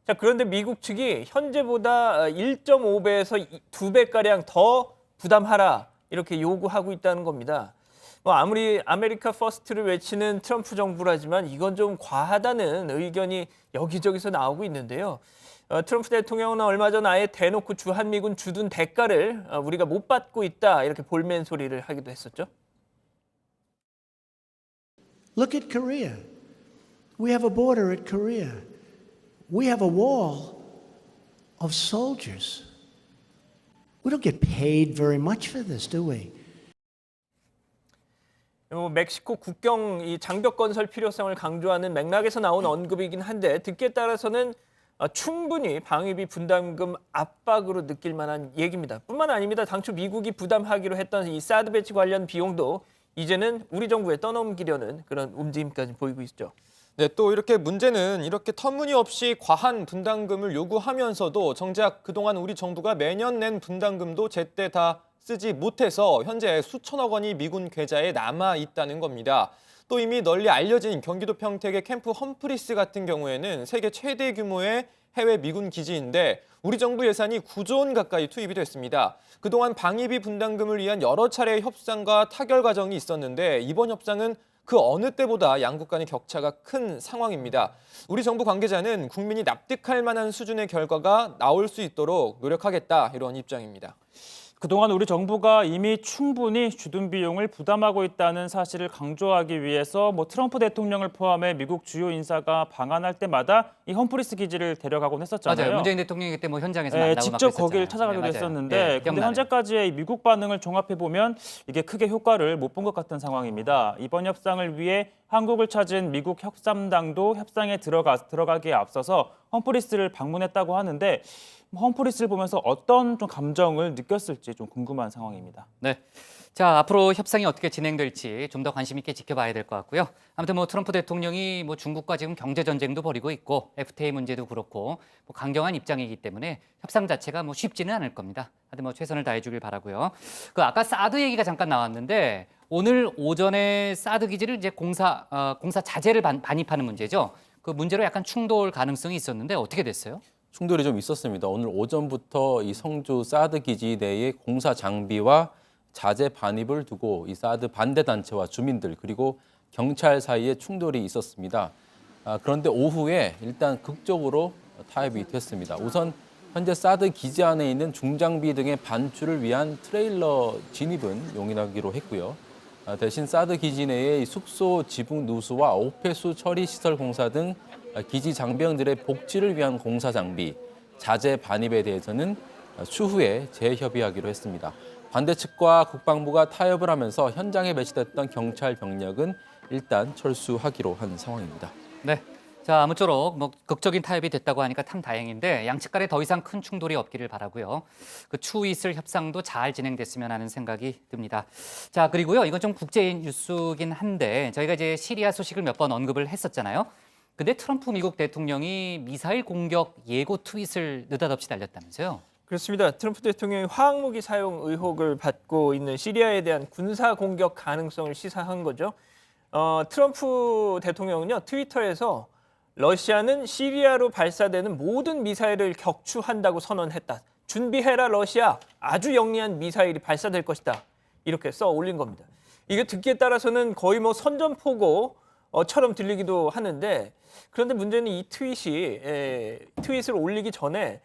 자, 그런데 미국 측이 현재보다 1.5배에서 2배가량 더 부담하라 이렇게 요구하고 있다는 겁니다. 아무리 아메리카 퍼스트를 외치는 트럼프 정부라지만 이건 좀 과하다는 의견이 여기저기서 나오고 있는데요. 트럼프 대통령은 얼마 전 아예 대놓고 주한미군 주둔 대가를 우리가 못 받고 있다 이렇게 볼멘 소리를 하기도 했었죠. Look at Korea. We have a border at Korea. We have a wall of soldiers. We don't get paid very much for this, do we? 멕시코 국경 이 장벽 건설 필요성을 강조하는 맥락에서 나온 언급이긴 한데 듣기에 따라서는 충분히 방위비 분담금 압박으로 느낄 만한 얘기입니다. 뿐만 아닙니다. 당초 미국이 부담하기로 했던 이 사드 배치 관련 비용도 이제는 우리 정부에 떠넘기려는 그런 움직임까지 보이고 있죠. 네, 또 문제는 이렇게 터무니없이 과한 분담금을 요구하면서도 정작 그동안 우리 정부가 매년 낸 분담금도 제때 다 쓰지 못해서 현재 수천억 원이 미군 계좌에 남아 있다는 겁니다. 또 이미 널리 알려진 경기도 평택의 캠프 험프리스 같은 경우에는 세계 최대 규모의 해외 미군 기지인데 우리 정부 예산이 9조 원 가까이 투입이 됐습니다. 그동안 방위비 분담금을 위한 여러 차례의 협상과 타결 과정이 있었는데 이번 협상은 그 어느 때보다 양국 간의 격차가 큰 상황입니다. 우리 정부 관계자는 국민이 납득할 만한 수준의 결과가 나올 수 있도록 노력하겠다 이런 입장입니다. 그동안 우리 정부가 이미 충분히 주둔 비용을 부담하고 있다는 사실을 강조하기 위해서 트럼프 대통령을 포함해 미국 주요 인사가 방한할 때마다 이 험프리스 기지를 데려가곤 했었잖아요. 맞아요. 문재인 대통령이 그때 현장에서 만나고 직접 막 거기를 그랬었잖아요. 찾아가기도 네, 맞아요. 했었는데 네, 근데 기억나네요. 현재까지의 이 미국 반응을 종합해 보면 이게 크게 효과를 못 본 것 같은 상황입니다. 이번 협상을 위해 한국을 찾은 미국 협상당도 협상에 들어가기에 앞서서 험프리스를 방문했다고 하는데 험프리스를 보면서 어떤 좀 감정을 느꼈을지 좀 궁금한 상황입니다. 네. 자, 앞으로 협상이 어떻게 진행될지 좀 더 관심 있게 지켜봐야 될 것 같고요. 아무튼 트럼프 대통령이 중국과 지금 경제 전쟁도 벌이고 있고 FTA 문제도 그렇고 강경한 입장이기 때문에 협상 자체가 쉽지는 않을 겁니다. 하여튼 최선을 다해주길 바라고요. 아까 사드 얘기가 잠깐 나왔는데 오늘 오전에 사드 기지를 이제 공사 자재를 반입하는 문제죠. 그 문제로 약간 충돌 가능성이 있었는데 어떻게 됐어요? 충돌이 좀 있었습니다. 오늘 오전부터 이 성주 사드 기지 내의 공사 장비와 자재 반입을 두고 이 사드 반대 단체와 주민들 그리고 경찰 사이에 충돌이 있었습니다. 그런데 오후에 일단 극적으로 타협이 됐습니다. 우선 현재 사드 기지 안에 있는 중장비 등의 반출을 위한 트레일러 진입은 용인하기로 했고요. 대신 사드 기지 내의 숙소 지붕 누수와 오폐수 처리 시설 공사 등 기지 장병들의 복지를 위한 공사 장비, 자재 반입에 대해서는 추후에 재협의하기로 했습니다. 반대 측과 국방부가 타협을 하면서 현장에 배치됐던 경찰 병력은 일단 철수하기로 한 상황입니다. 네. 자, 아무쪼록 극적인 타협이 됐다고 하니까 참 다행인데 양측 간에 더 이상 큰 충돌이 없기를 바라고요. 추후 있을 협상도 잘 진행됐으면 하는 생각이 듭니다. 자, 그리고요. 이건 좀 국제 뉴스긴 한데 저희가 이제 시리아 소식을 몇 번 언급을 했었잖아요. 근데 트럼프 미국 대통령이 미사일 공격 예고 트윗을 느닷없이 날렸다면서요? 그렇습니다. 트럼프 대통령이 화학무기 사용 의혹을 받고 있는 시리아에 대한 군사 공격 가능성을 시사한 거죠. 트럼프 대통령은요, 트위터에서 러시아는 시리아로 발사되는 모든 미사일을 격추한다고 선언했다. 준비해라 러시아, 아주 영리한 미사일이 발사될 것이다. 이렇게 써 올린 겁니다. 이게 듣기에 따라서는 거의 선전포고처럼 들리기도 하는데 그런데 문제는 이 트윗을 올리기 전에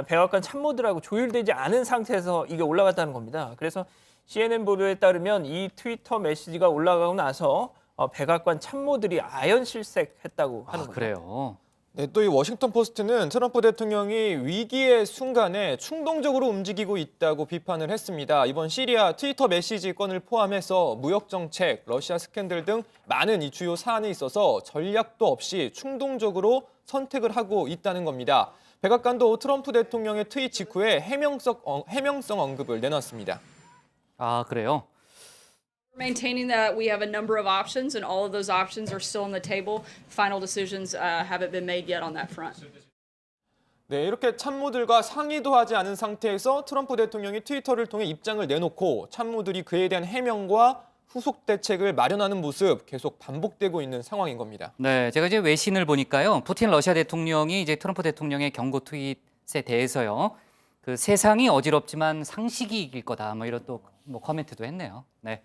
백악관 참모들하고 조율되지 않은 상태에서 이게 올라갔다는 겁니다. 그래서 CNN 보도에 따르면 이 트위터 메시지가 올라가고 나서 백악관 참모들이 아연실색했다고 하는 거죠. 그래요? 네, 또 이 워싱턴 포스트는 트럼프 대통령이 위기의 순간에 충동적으로 움직이고 있다고 비판을 했습니다. 이번 시리아 트위터 메시지 건을 포함해서 무역 정책, 러시아 스캔들 등 많은 이 주요 사안에 있어서 전략도 없이 충동적으로 선택을 하고 있다는 겁니다. 백악관도 트럼프 대통령의 트윗 직후에 해명성 언급을 내놨습니다. 아, 그래요? Maintaining that we have a number of options and all of those options are still on the table. Final decisions haven't been made yet on that front. 네, 이렇게 참모들과 상의도 하지 않은 상태에서 트럼프 대통령이 트위터를 통해 입장을 내놓고 참모들이 그에 대한 해명과 후속 대책을 마련하는 모습 계속 반복되고 있는 상황인 겁니다. 네, 제가 이제 외신을 보니까요. 푸틴 러시아 대통령이 이제 트럼프 대통령의 경고 트윗에 대해서요. 세상이 어지럽지만 상식이 이길 거다. 이런 또 코멘트도 했네요. 네.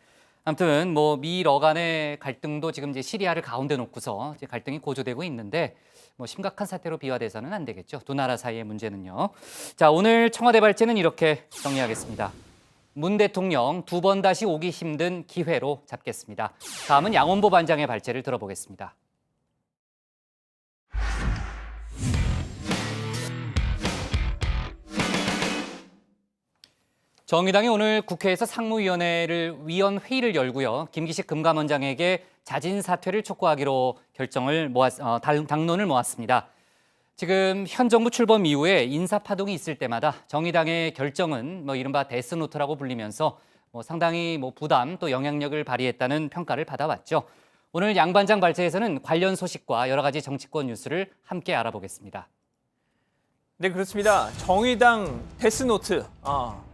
아무튼 미러 간의 갈등도 지금 이제 시리아를 가운데 놓고서 이제 갈등이 고조되고 있는데 심각한 사태로 비화돼서는 안 되겠죠. 두 나라 사이의 문제는요. 자, 오늘 청와대 발제는 이렇게 정리하겠습니다. 문 대통령 2번 다시 오기 힘든 기회로 잡겠습니다. 다음은 양원보 반장의 발제를 들어보겠습니다. 정의당이 오늘 국회에서 상무위원회를 위원회의를 열고요. 김기식 금감원장에게 자진 사퇴를 촉구하기로 당론을 모았습니다. 지금 현 정부 출범 이후에 인사 파동이 있을 때마다 정의당의 결정은 이른바 데스노트라고 불리면서 상당히 부담 또 영향력을 발휘했다는 평가를 받아왔죠. 오늘 양 반장 발제에서는 관련 소식과 여러 가지 정치권 뉴스를 함께 알아보겠습니다. 네, 그렇습니다. 정의당 데스노트.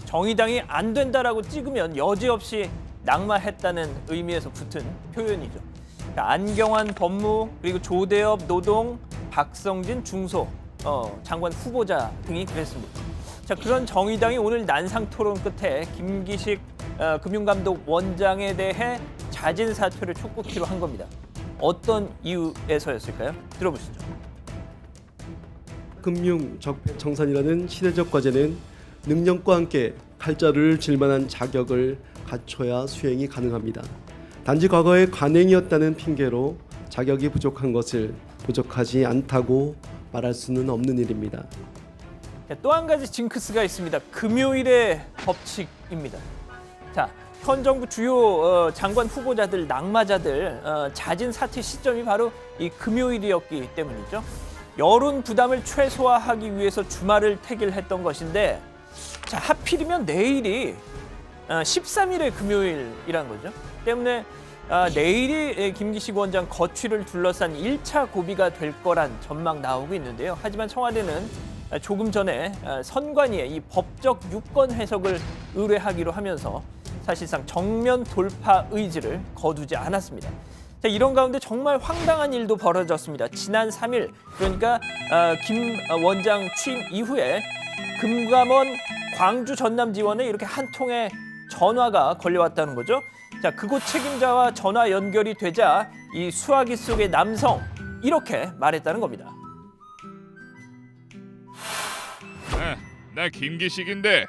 정의당이 안 된다라고 찍으면 여지없이 낙마했다는 의미에서 붙은 표현이죠. 안경환 법무, 그리고 조대엽 노동, 박성진 중소 장관 후보자 등이 그랬습니다. 자, 그런 정의당이 오늘 난상 토론 끝에 김기식 금융감독 원장에 대해 자진 사퇴를 촉구키로 한 겁니다. 어떤 이유에서였을까요? 들어보시죠. 금융 적폐 청산이라는 시대적 과제는 능력과 함께 칼자루를 질 만한 자격을 갖춰야 수행이 가능합니다. 단지 과거에 관행이었다는 핑계로 자격이 부족한 것을 부족하지 않다고 말할 수는 없는 일입니다. 또 한 가지 징크스가 있습니다. 금요일의 법칙입니다. 자, 현 정부 주요 장관 후보자들, 낙마자들 잦은 사퇴 시점이 바로 이 금요일이었기 때문이죠. 여론 부담을 최소화하기 위해서 주말을 택일했던 것인데, 자, 하필이면 내일이 13일의 금요일이란 거죠. 때문에 내일이 김기식 원장 거취를 둘러싼 1차 고비가 될 거란 전망 나오고 있는데요. 하지만 청와대는 조금 전에 선관위에 이 법적 유권 해석을 의뢰하기로 하면서 사실상 정면 돌파 의지를 거두지 않았습니다. 자, 이런 가운데 정말 황당한 일도 벌어졌습니다. 지난 3일, 그러니까 김 원장 취임 이후에 금감원 광주 전남 지원에 이렇게 한 통의 전화가 걸려왔다는 거죠. 자, 그곳 책임자와 전화 연결이 되자 이 수화기 속의 남성, 이렇게 말했다는 겁니다. 나 김기식인데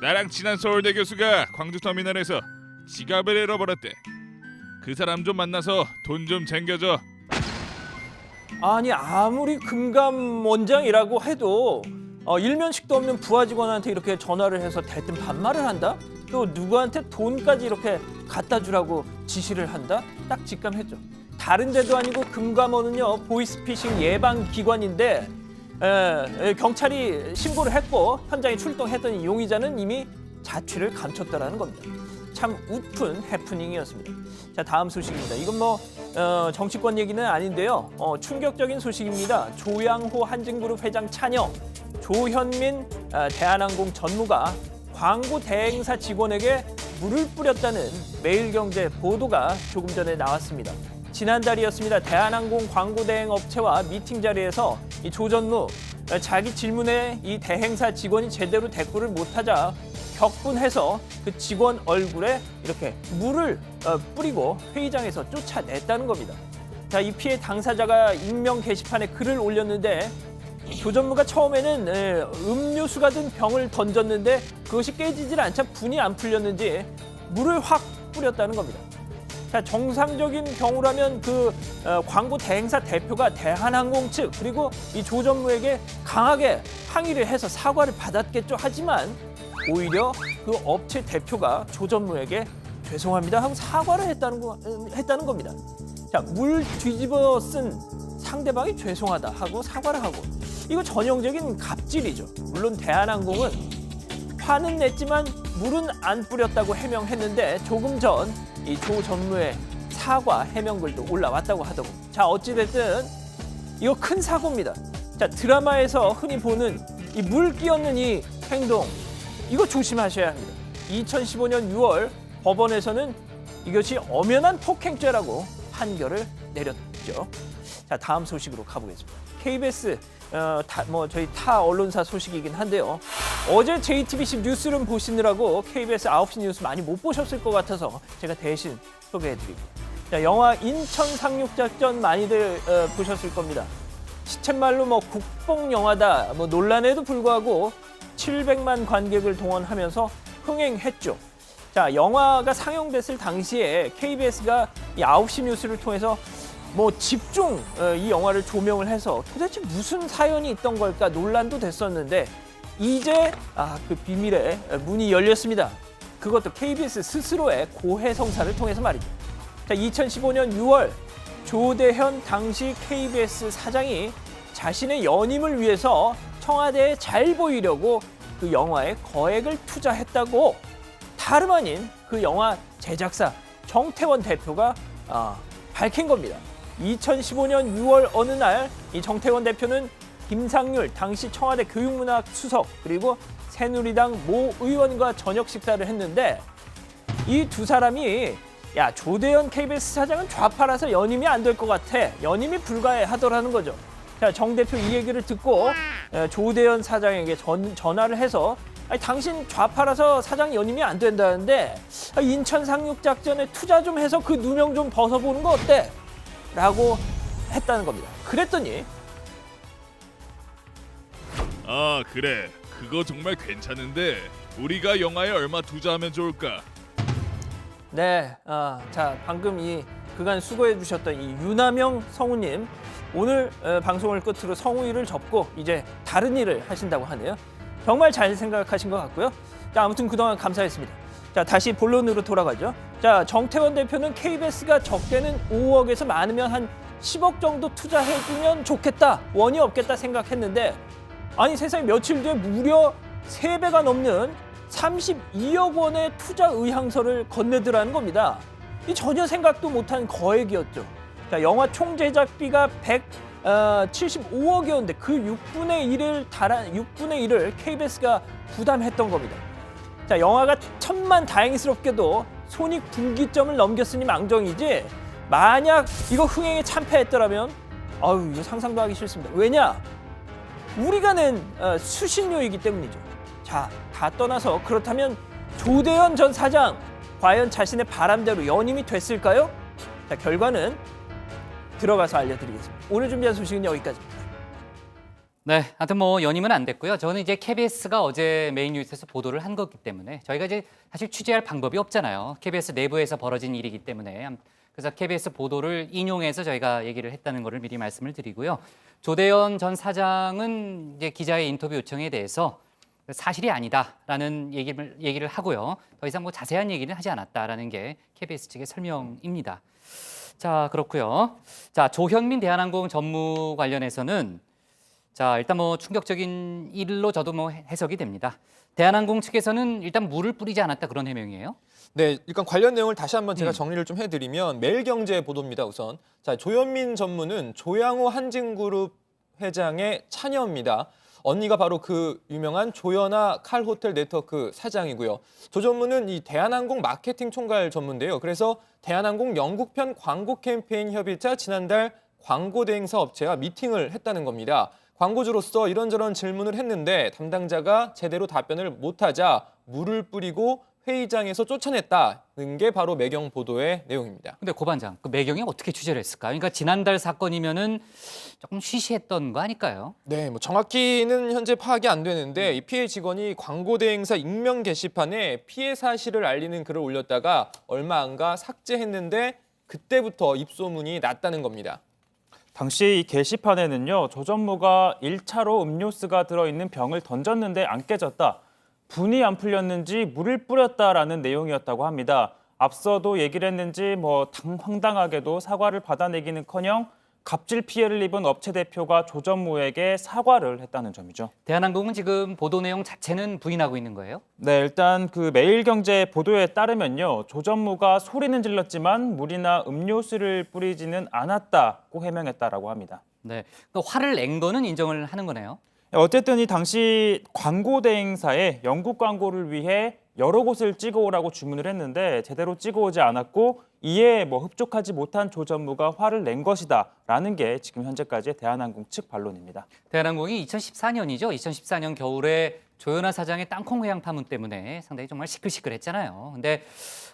나랑 친한 서울대 교수가 광주터미널에서 지갑을 잃어버렸대. 그 사람 좀 만나서 돈 좀 챙겨줘. 아니, 아무리 금감 원장이라고 해도 일면식도 없는 부하 직원한테 이렇게 전화를 해서 대뜸 반말을 한다? 또 누구한테 돈까지 이렇게 갖다 주라고 지시를 한다? 딱 직감했죠. 다른 데도 아니고 금감원은요, 보이스피싱 예방기관인데 경찰이 신고를 했고 현장에 출동했더니 용의자는 이미 자취를 감췄다라는 겁니다. 참 웃픈 해프닝이었습니다. 자, 다음 소식입니다. 이건 정치권 얘기는 아닌데요. 충격적인 소식입니다. 조양호 한진그룹 회장 차녀 조현민 대한항공 전무가 광고 대행사 직원에게 물을 뿌렸다는 매일경제 보도가 조금 전에 나왔습니다. 지난달이었습니다. 대한항공 광고 대행 업체와 미팅 자리에서 이 조 전무 자기 질문에 이 대행사 직원이 제대로 대꾸를 못하자 격분해서 그 직원 얼굴에 이렇게 물을 뿌리고 회의장에서 쫓아냈다는 겁니다. 자, 이 피해 당사자가 익명 게시판에 글을 올렸는데 조 전무가 처음에는 음료수가 든 병을 던졌는데 그것이 깨지질 않자 분이 안 풀렸는지 물을 확 뿌렸다는 겁니다. 자, 정상적인 경우라면 그 광고 대행사 대표가 대한항공 측 그리고 이 조 전무에게 강하게 항의를 해서 사과를 받았겠죠. 하지만 오히려 그 업체 대표가 조 전무에게 죄송합니다 하고 사과를 했다는 겁니다. 자, 물 뒤집어 쓴 상대방이 죄송하다 하고 사과를 하고, 이거 전형적인 갑질이죠. 물론 대한항공은 화는 냈지만 물은 안 뿌렸다고 해명했는데 조금 전 이 조 전무의 사과 해명글도 올라왔다고 하더군요. 자, 어찌됐든 이거 큰 사고입니다. 자, 드라마에서 흔히 보는 이 물 끼얹는 이 행동, 이거 조심하셔야 합니다. 2015년 6월 법원에서는 이것이 엄연한 폭행죄라고 판결을 내렸죠. 자, 다음 소식으로 가보겠습니다. KBS 저희 타 언론사 소식이긴 한데요. 어제 JTBC 뉴스룸 보시느라고 KBS 9시 뉴스 많이 못 보셨을 것 같아서 제가 대신 소개해드립니다. 자, 영화 인천 상륙작전 많이들 보셨을 겁니다. 시쳇말로 국뽕 영화다 논란에도 불구하고 700만 관객을 동원하면서 흥행했죠. 자, 영화가 상영됐을 당시에 KBS가 이 9시 뉴스를 통해서 집중 이 영화를 조명을 해서 도대체 무슨 사연이 있던 걸까 논란도 됐었는데 이제 그 비밀의 문이 열렸습니다. 그것도 KBS 스스로의 고해성사를 통해서 말이죠. 자, 2015년 6월 조대현 당시 KBS 사장이 자신의 연임을 위해서 청와대에 잘 보이려고 그 영화에 거액을 투자했다고 다름 아닌 그 영화 제작사 정태원 대표가 밝힌 겁니다. 2015년 6월 어느 날 이 정태원 대표는 김상률 당시 청와대 교육문화 수석 그리고 새누리당 모 의원과 저녁 식사를 했는데 이 두 사람이 야, 조대현 KBS 사장은 좌파라서 연임이 안 될 것 같아. 연임이 불가해 하더라는 거죠. 자, 정 대표 이 얘기를 듣고 조대현 사장에게 전화를 해서 당신 좌파라서 사장 연임이 안 된다는데 인천 상륙작전에 투자 좀 해서 그 누명 좀 벗어보는 거 어때? 라고 했다는 겁니다. 그랬더니 그래. 그거 정말 괜찮은데 우리가 영화에 얼마 투자하면 좋을까? 네, 자 방금 이 그간 수고해 주셨던 이 유남영 성우님 오늘 방송을 끝으로 성우일을 접고 이제 다른 일을 하신다고 하네요. 정말 잘 생각하신 것 같고요. 자, 아무튼 그동안 감사했습니다. 자, 다시 본론으로 돌아가죠. 자, 정태원 대표는 KBS가 적게는 5억에서 많으면 한 10억 정도 투자해주면 좋겠다, 원이 없겠다 생각했는데 아니 세상에 며칠 뒤에 무려 3배가 넘는 32억 원의 투자 의향서를 건네들라는 겁니다. 이 전혀 생각도 못한 거액이었죠. 자, 영화 총 제작비가 175억이었는데 그 6분의 1을 KBS가 부담했던 겁니다. 자, 영화가 천만 다행스럽게도 손익분기점을 넘겼으니 망정이지 만약 이거 흥행에 참패했더라면 아유 이거 상상도 하기 싫습니다. 왜냐? 우리가 낸 수신료이기 때문이죠. 자, 다 떠나서 그렇다면 조대현 전 사장 과연 자신의 바람대로 연임이 됐을까요? 자, 결과는 들어가서 알려드리겠습니다. 오늘 준비한 소식은 여기까지입니다. 네, 하여튼 뭐 연임은 안 됐고요. 저는 이제 KBS가 어제 메인 뉴스에서 보도를 한 거기 때문에 저희가 이제 사실 취재할 방법이 없잖아요. KBS 내부에서 벌어진 일이기 때문에 그래서 KBS 보도를 인용해서 저희가 얘기를 했다는 거를 미리 말씀을 드리고요. 조대현 전 사장은 이제 기자의 인터뷰 요청에 대해서 사실이 아니다라는 얘기를 하고요. 더 이상 뭐 자세한 얘기는 하지 않았다라는 게 KBS 측의 설명입니다. 자, 그렇고요. 자, 조현민 대한항공 전무 관련해서는 자, 일단 뭐 충격적인 일로 저도 뭐 해석이 됩니다. 대한항공 측에서는 일단 물을 뿌리지 않았다 그런 해명이에요. 네, 일단 관련 내용을 다시 한번 제가 정리를 좀 해드리면 매일경제 보도입니다. 우선 자, 조현민 전무는 조양호 한진그룹 회장의 차녀입니다. 언니가 바로 그 유명한 조연아 칼호텔 네트워크 사장이고요. 조 전무는 이 대한항공 마케팅 총괄 전무인데요. 그래서 대한항공 영국편 광고 캠페인 협의차 지난달 광고 대행사 업체와 미팅을 했다는 겁니다. 광고주로서 이런저런 질문을 했는데 담당자가 제대로 답변을 못하자 물을 뿌리고 회의장에서 쫓아냈다는 게 바로 매경 보도의 내용입니다. 근데 고 반장, 그 매경이 어떻게 취재를 했을까? 그러니까 지난달 사건이면은 조금 쉬쉬했던 거 아닐까요? 네, 뭐 정확히는 현재 파악이 안 되는데 이 피해 직원이 광고 대행사 익명 게시판에 피해 사실을 알리는 글을 올렸다가 얼마 안 가 삭제했는데 그때부터 입소문이 났다는 겁니다. 당시 이 게시판에는요, 조 전무가 1차로 음료수가 들어있는 병을 던졌는데 안 깨졌다. 분이 안 풀렸는지 물을 뿌렸다라는 내용이었다고 합니다. 앞서도 얘기를 했는지 뭐 황당하게도 사과를 받아내기는커녕 갑질 피해를 입은 업체 대표가 조 전무에게 사과를 했다는 점이죠. 대한항공은 지금 보도 내용 자체는 부인하고 있는 거예요? 네, 일단 그 매일경제 보도에 따르면요, 조 전무가 소리는 질렀지만 물이나 음료수를 뿌리지는 않았다고 해명했다라고 합니다. 네, 그러니까 화를 낸 거는 인정을 하는 거네요. 어쨌든 이 당시 광고 대행사에 영국 광고를 위해 여러 곳을 찍어오라고 주문을 했는데 제대로 찍어오지 않았고 이에 뭐 흡족하지 못한 조 전무가 화를 낸 것이다라는 게 지금 현재까지의 대한항공 측 반론입니다. 대한항공이 2014년이죠. 2014년 겨울에 조연아 사장의 땅콩 회항 파문 때문에 상당히 정말 시끌시끌했잖아요. 근데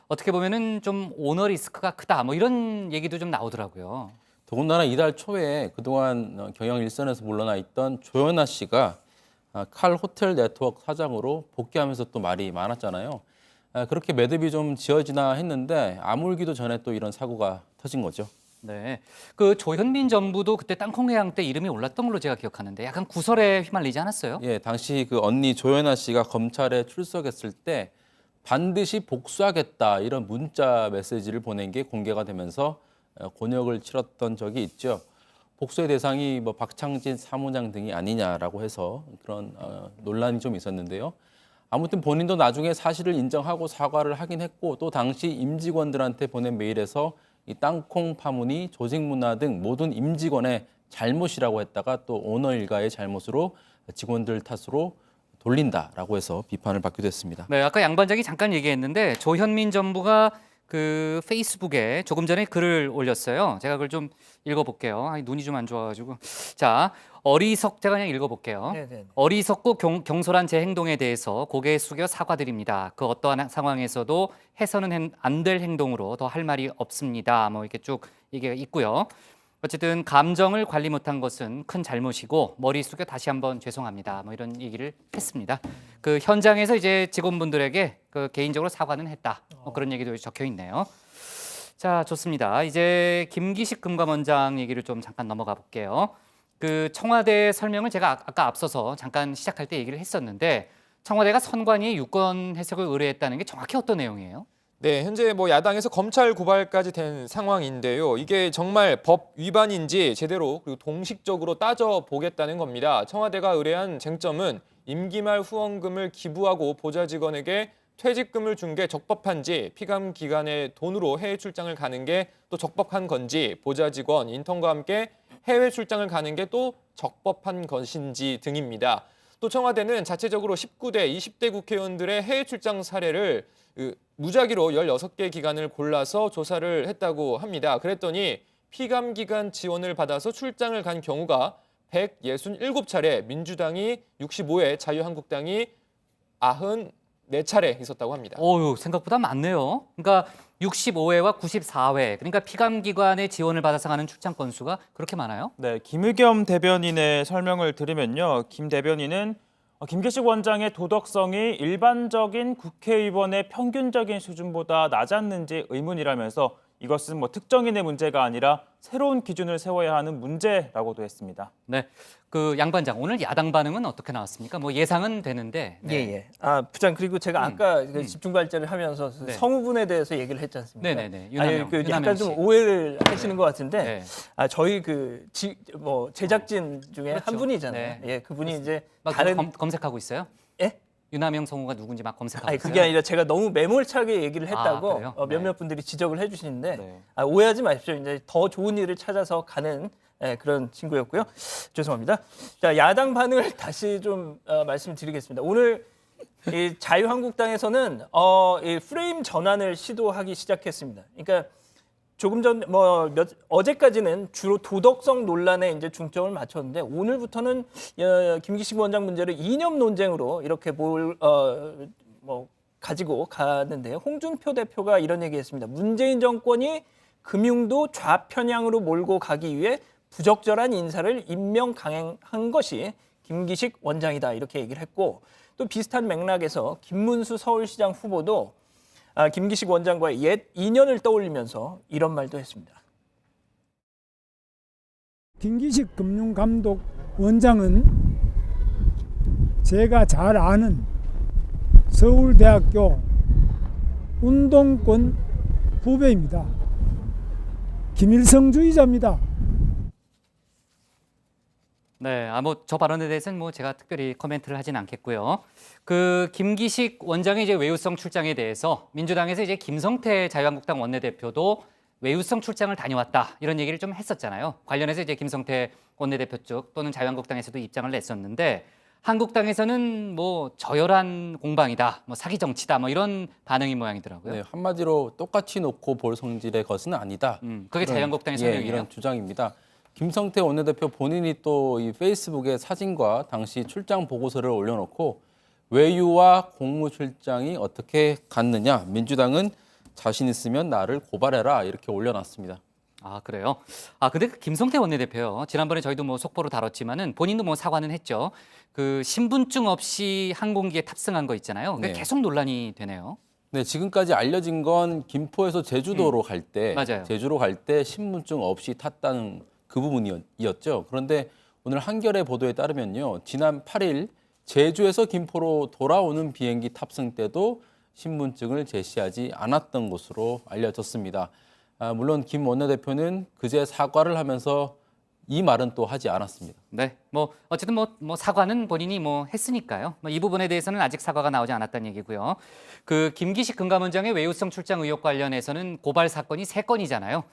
어떻게 보면은 좀 오너 리스크가 크다 뭐 이런 얘기도 좀 나오더라고요. 더군다나 이달 초에 그동안 경영 일선에서 물러나 있던 조연아 씨가 칼 호텔 네트워크 사장으로 복귀하면서 또 말이 많았잖아요. 그렇게 매듭이 좀 지어지나 했는데 아물기도 전에 또 이런 사고가 터진 거죠. 네, 그 조현민 전무도 그때 땅콩 회항 때 이름이 올랐던 걸로 제가 기억하는데 약간 구설에 휘말리지 않았어요? 예, 당시 그 언니 조연아 씨가 검찰에 출석했을 때 반드시 복수하겠다 이런 문자 메시지를 보낸 게 공개가 되면서 곤욕을 치렀던 적이 있죠. 복수의 대상이 뭐 박창진 사무장 등이 아니냐라고 해서 그런 논란이 좀 있었는데요. 아무튼 본인도 나중에 사실을 인정하고 사과를 하긴 했고 또 당시 임직원들한테 보낸 메일에서 이 땅콩 파문이 조직 문화 등 모든 임직원의 잘못이라고 했다가 또 오너 일가의 잘못으로 직원들 탓으로 돌린다라고 해서 비판을 받기도 했습니다. 네, 아까 양 반장이 잠깐 얘기했는데 조현민 전무가 그 페이스북에 조금 전에 글을 올렸어요. 제가 그걸 좀 읽어볼게요. 아니, 눈이 좀 안 좋아가지고. 자, 제가 그냥 읽어볼게요. 네네. 어리석고 경솔한 제 행동에 대해서 고개 숙여 사과드립니다. 그 어떠한 상황에서도 해서는 안 될 행동으로 더 할 말이 없습니다. 뭐 이렇게 쭉 얘기가 있고요. 어쨌든 감정을 관리 못한 것은 큰 잘못이고 머리 숙여 다시 한번 죄송합니다. 뭐 이런 얘기를 했습니다. 그 현장에서 이제 직원분들에게 그 개인적으로 사과는 했다. 뭐 그런 얘기도 적혀 있네요. 자, 좋습니다. 이제 김기식 금감원장 얘기를 좀 잠깐 넘어가 볼게요. 그 청와대 설명을 제가 아까 앞서서 잠깐 시작할 때 얘기를 했었는데 청와대가 선관위에 유권 해석을 의뢰했다는 게 정확히 어떤 내용이에요? 네, 현재 뭐 야당에서 검찰 고발까지 된 상황인데요. 이게 정말 법 위반인지 제대로 그리고 동식적으로 따져보겠다는 겁니다. 청와대가 의뢰한 쟁점은 임기 말 후원금을 기부하고 보좌 직원에게 퇴직금을 준 게 적법한지, 피감 기간에 돈으로 해외 출장을 가는 게 또 적법한 건지, 보좌 직원, 인턴과 함께 해외 출장을 가는 게 또 적법한 것인지 등입니다. 또 청와대는 자체적으로 19대, 20대 국회의원들의 해외 출장 사례를 무작위로 16개 기관을 골라서 조사를 했다고 합니다. 그랬더니 피감 기간 지원을 받아서 출장을 간 경우가 167차례, 민주당이 65회, 자유한국당이 94차례 있었다고 합니다. 생각보다 많네요. 그러니까 65회와 94회, 그러니까 피감기관의 지원을 받아서 가는 출장 건수가 그렇게 많아요? 네, 김의겸 대변인의 설명을 드리면요. 김 대변인은 김기식 원장의 도덕성이 일반적인 국회의원의 평균적인 수준보다 낮았는지 의문이라면서 이것은 뭐 특정인의 문제가 아니라 새로운 기준을 세워야 하는 문제라고도 했습니다. 네, 그 양 반장 오늘 야당 반응은 어떻게 나왔습니까? 뭐 예상은 되는데. 네. 예. 부장 그리고 제가 아까 그 집중 발제를 하면서 네. 성우분에 대해서 얘기를 했지 않습니까? 네네네. 약간 좀 오해를 하시는 것 같은데, 네. 저희 제작진 중에 그렇죠. 한 분이잖아요. 네. 예, 그분이 이제 막 다른 검색하고 있어요? 예? 유남영 성우가 누군지 막 검색하고 있어요? 그게 아니라 제가 너무 매몰차게 얘기를 했다고 그래요? 몇몇 분들이 지적을 해주시는데 오해하지 마십시오. 이제 더 좋은 일을 찾아서 가는 그런 친구였고요. 죄송합니다. 자, 야당 반응을 다시 좀 말씀드리겠습니다. 오늘 이 자유한국당에서는 이 프레임 전환을 시도하기 시작했습니다. 그러니까 조금 전 어제까지는 주로 도덕성 논란에 이제 중점을 맞췄는데 오늘부터는 김기식 원장 문제를 이념 논쟁으로 이렇게 가지고 가는데요. 홍준표 대표가 이런 얘기했습니다. 문재인 정권이 금융도 좌편향으로 몰고 가기 위해 부적절한 인사를 임명 강행한 것이 김기식 원장이다 이렇게 얘기를 했고 또 비슷한 맥락에서 김문수 서울시장 후보도 김기식 원장과의 옛 인연을 떠올리면서 이런 말도 했습니다. 김기식 금융감독 원장은 제가 잘 아는 서울대학교 운동권 후배입니다. 김일성주의자입니다. 네, 저 발언에 대해서는 제가 특별히 코멘트를 하진 않겠고요. 그 김기식 원장의 이제 외유성 출장에 대해서 민주당에서 이제 김성태 자유한국당 원내대표도 외유성 출장을 다녀왔다 이런 얘기를 좀 했었잖아요. 관련해서 이제 김성태 원내대표 쪽 또는 자유한국당에서도 입장을 냈었는데 한국당에서는 저열한 공방이다, 사기 정치다, 이런 반응인 모양이더라고요. 네, 한마디로 똑같이 놓고 볼 성질의 것은 아니다. 그게 자유한국당의 설명이에요. 이런 주장입니다. 김성태 원내대표 본인이 또 이 페이스북에 사진과 당시 출장 보고서를 올려놓고 외유와 공무 출장이 어떻게 갔느냐, 민주당은 자신 있으면 나를 고발해라 이렇게 올려놨습니다. 그래요? 근데 그 김성태 원내대표요. 지난번에 저희도 속보로 다뤘지만은 본인도 사과는 했죠. 그 신분증 없이 항공기에 탑승한 거 있잖아요. 그게 계속 논란이 되네요. 네, 지금까지 알려진 건 김포에서 제주도로 갈 때, 맞아요. 제주로 갈 때 신분증 없이 탔다는 그 부분이었죠. 그런데 오늘 한겨레 보도에 따르면요, 지난 8일 제주에서 김포로 돌아오는 비행기 탑승 때도 신분증을 제시하지 않았던 것으로 알려졌습니다. 물론 김 원내대표는 그제 사과를 하면서 이 말은 또 하지 않았습니다. 네, 어쨌든 사과는 본인이 했으니까요. 이 부분에 대해서는 아직 사과가 나오지 않았다는 얘기고요. 그 김기식 금감원장의 외유성 출장 의혹 관련해서는 고발 사건이 3건이잖아요.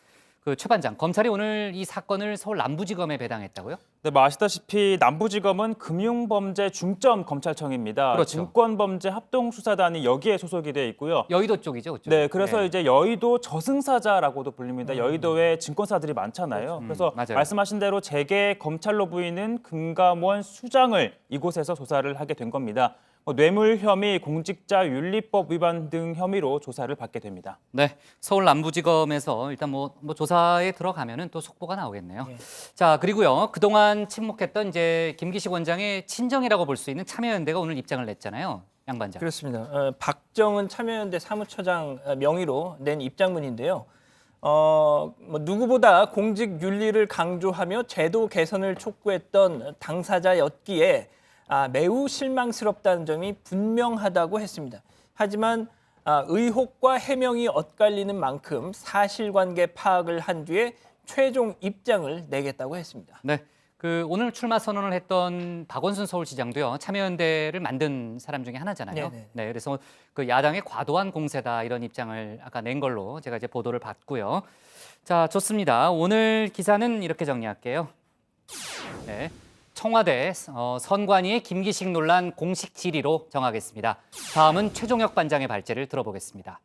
그 최 반장, 검찰이 오늘 이 사건을 서울 남부지검에 배당했다고요? 네, 아시다시피 남부지검은 금융범죄 중점 검찰청입니다. 그렇죠. 증권범죄 합동수사단이 여기에 소속이 되어 있고요. 여의도 쪽이죠, 그쪽. 네, 그래서 이제 여의도 저승사자라고도 불립니다. 여의도에 증권사들이 많잖아요. 그래서 맞아요. 말씀하신 대로 재계 검찰로 보이는 금감원 수장을 이곳에서 조사를 하게 된 겁니다. 뇌물 혐의, 공직자윤리법 위반 등 혐의로 조사를 받게 됩니다. 네, 서울 남부지검에서 일단 뭐 조사에 들어가면은 또 속보가 나오겠네요. 자, 그리고요. 그동안 침묵했던 이제 김기식 원장의 친정이라고 볼 수 있는 참여연대가 오늘 입장을 냈잖아요. 양 반장. 그렇습니다. 박정은 참여연대 사무처장 명의로 낸 입장문인데요. 누구보다 공직 윤리를 강조하며 제도 개선을 촉구했던 당사자였기에 매우 실망스럽다는 점이 분명하다고 했습니다. 하지만 의혹과 해명이 엇갈리는 만큼 사실관계 파악을 한 뒤에 최종 입장을 내겠다고 했습니다. 네, 그 오늘 출마 선언을 했던 박원순 서울시장도요. 참여연대를 만든 사람 중에 하나잖아요. 네네. 네, 그래서 그 야당의 과도한 공세다 이런 입장을 아까 낸 걸로 제가 이제 보도를 받고요. 자, 좋습니다. 오늘 기사는 이렇게 정리할게요. 네. 청와대 선관위의 김기식 논란 공식 질의로 정하겠습니다. 다음은 최종혁 반장의 발제를 들어보겠습니다.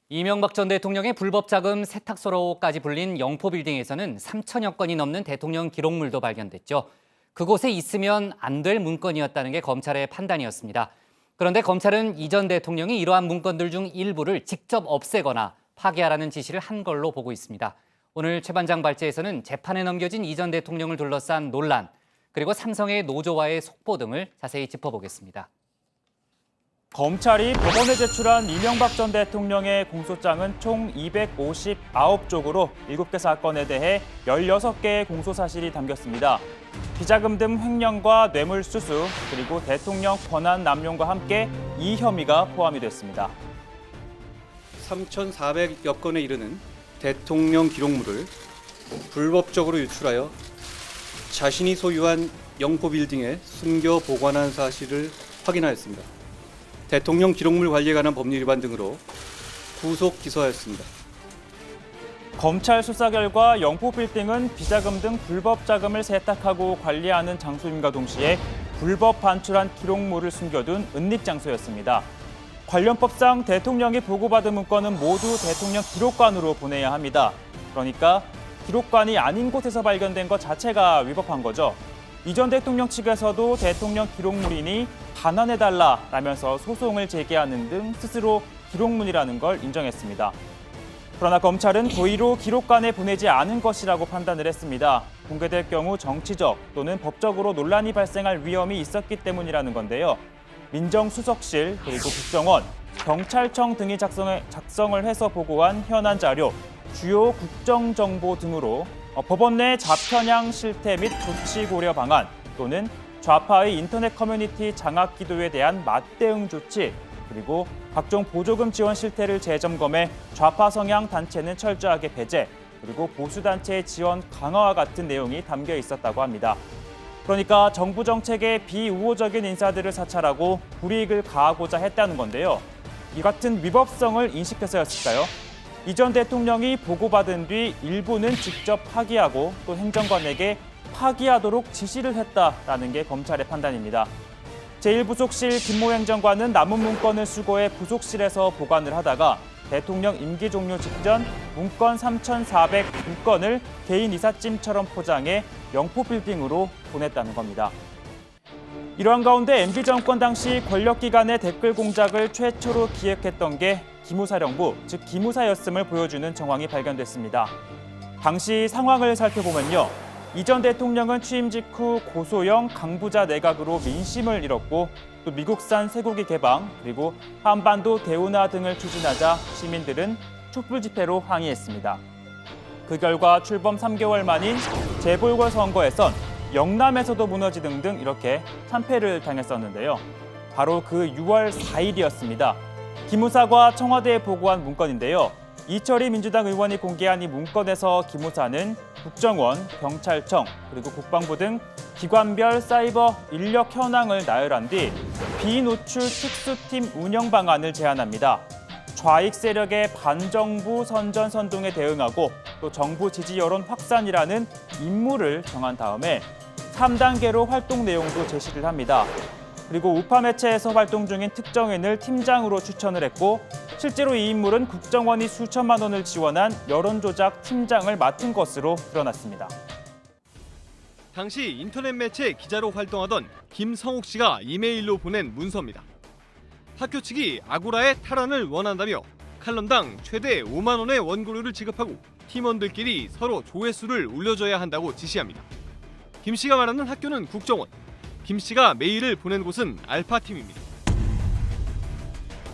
이명박 전 대통령의 불법 자금 세탁소로까지 불린 영포빌딩에서는 3천여 건이 넘는 대통령 기록물도 발견됐죠. 그곳에 있으면 안 될 문건이었다는 게 검찰의 판단이었습니다. 그런데 검찰은 이 전 대통령이 이러한 문건들 중 일부를 직접 없애거나 파기하라는 지시를 한 걸로 보고 있습니다. 오늘 최 반장 발제에서는 재판에 넘겨진 이 전 대통령을 둘러싼 논란, 그리고 삼성의 노조와의 속보 등을 자세히 짚어보겠습니다. 검찰이 법원에 제출한 이명박 전 대통령의 공소장은 총 259쪽으로 7개 사건에 대해 16개의 공소사실이 담겼습니다. 비자금 등 횡령과 뇌물수수, 그리고 대통령 권한 남용과 함께 이 혐의가 포함이 됐습니다. 3,400여 건에 이르는 대통령 기록물을 불법적으로 유출하여 자신이 소유한 영포빌딩에 숨겨 보관한 사실을 확인하였습니다. 대통령 기록물 관리에 관한 법률 위반 등으로 구속 기소하였습니다. 검찰 수사 결과 영포빌딩은 비자금 등 불법 자금을 세탁하고 관리하는 장소임과 동시에 불법 반출한 기록물을 숨겨둔 은닉장소였습니다. 관련 법상 대통령이 보고받은 문건은 모두 대통령 기록관으로 보내야 합니다. 그러니까 기록관이 아닌 곳에서 발견된 것 자체가 위법한 거죠. 이 전 대통령 측에서도 대통령 기록물이니 반환해달라라면서 소송을 제기하는 등 스스로 기록물이라는 걸 인정했습니다. 그러나 검찰은 고의로 기록관에 보내지 않은 것이라고 판단을 했습니다. 공개될 경우 정치적 또는 법적으로 논란이 발생할 위험이 있었기 때문이라는 건데요. 민정수석실 그리고 국정원, 경찰청 등이 작성을 해서 보고한 현안 자료, 주요 국정정보 등으로 법원 내 좌편향 실태 및 조치 고려 방안 또는 좌파의 인터넷 커뮤니티 장악 기도에 대한 맞대응 조치, 그리고 각종 보조금 지원 실태를 재점검해 좌파 성향 단체는 철저하게 배제, 그리고 보수단체의 지원 강화와 같은 내용이 담겨 있었다고 합니다. 그러니까 정부 정책의 비우호적인 인사들을 사찰하고 불이익을 가하고자 했다는 건데요. 이 같은 위법성을 인식해서였을까요? 이 전 대통령이 보고받은 뒤 일부는 직접 파기하고 또 행정관에게 파기하도록 지시를 했다라는 게 검찰의 판단입니다. 제1부속실 김모 행정관은 남은 문건을 수거해 부속실에서 보관을 하다가 대통령 임기 종료 직전 문건 3,402건을 개인 이삿짐처럼 포장해 영포빌딩으로 보냈다는 겁니다. 이러한 가운데 MB 정권 당시 권력기관의 댓글 공작을 최초로 기획했던 게 기무사령부, 즉 기무사였음을 보여주는 정황이 발견됐습니다. 당시 상황을 살펴보면요. 이 전 대통령은 취임 직후 고소영 강부자 내각으로 민심을 잃었고 또 미국산 쇠고기 개방 그리고 한반도 대운하 등을 추진하자 시민들은 촛불 집회로 항의했습니다. 그 결과 출범 3개월 만인 재보궐선거에선 영남에서도 무너지등 등 이렇게 참패를 당했었는데요. 바로 그 6월 4일이었습니다. 기무사가 청와대에 보고한 문건인데요. 이철희 민주당 의원이 공개한 이 문건에서 기무사는 국정원, 경찰청, 그리고 국방부 등 기관별 사이버 인력 현황을 나열한 뒤 비노출 특수팀 운영 방안을 제안합니다. 좌익 세력의 반정부 선전선동에 대응하고 또 정부 지지 여론 확산이라는 임무를 정한 다음에 3단계로 활동 내용도 제시를 합니다. 그리고 우파 매체에서 활동 중인 특정인을 팀장으로 추천을 했고 실제로 이 인물은 국정원이 수천만 원을 지원한 여론조작 팀장을 맡은 것으로 드러났습니다. 당시 인터넷 매체 기자로 활동하던 김성욱 씨가 이메일로 보낸 문서입니다. 학교 측이 아고라의 탈환을 원한다며 칼럼당 최대 5만 원의 원고료를 지급하고 팀원들끼리 서로 조회수를 올려줘야 한다고 지시합니다. 김 씨가 말하는 학교는 국정원, 김 씨가 메일을 보낸 곳은 알파팀입니다.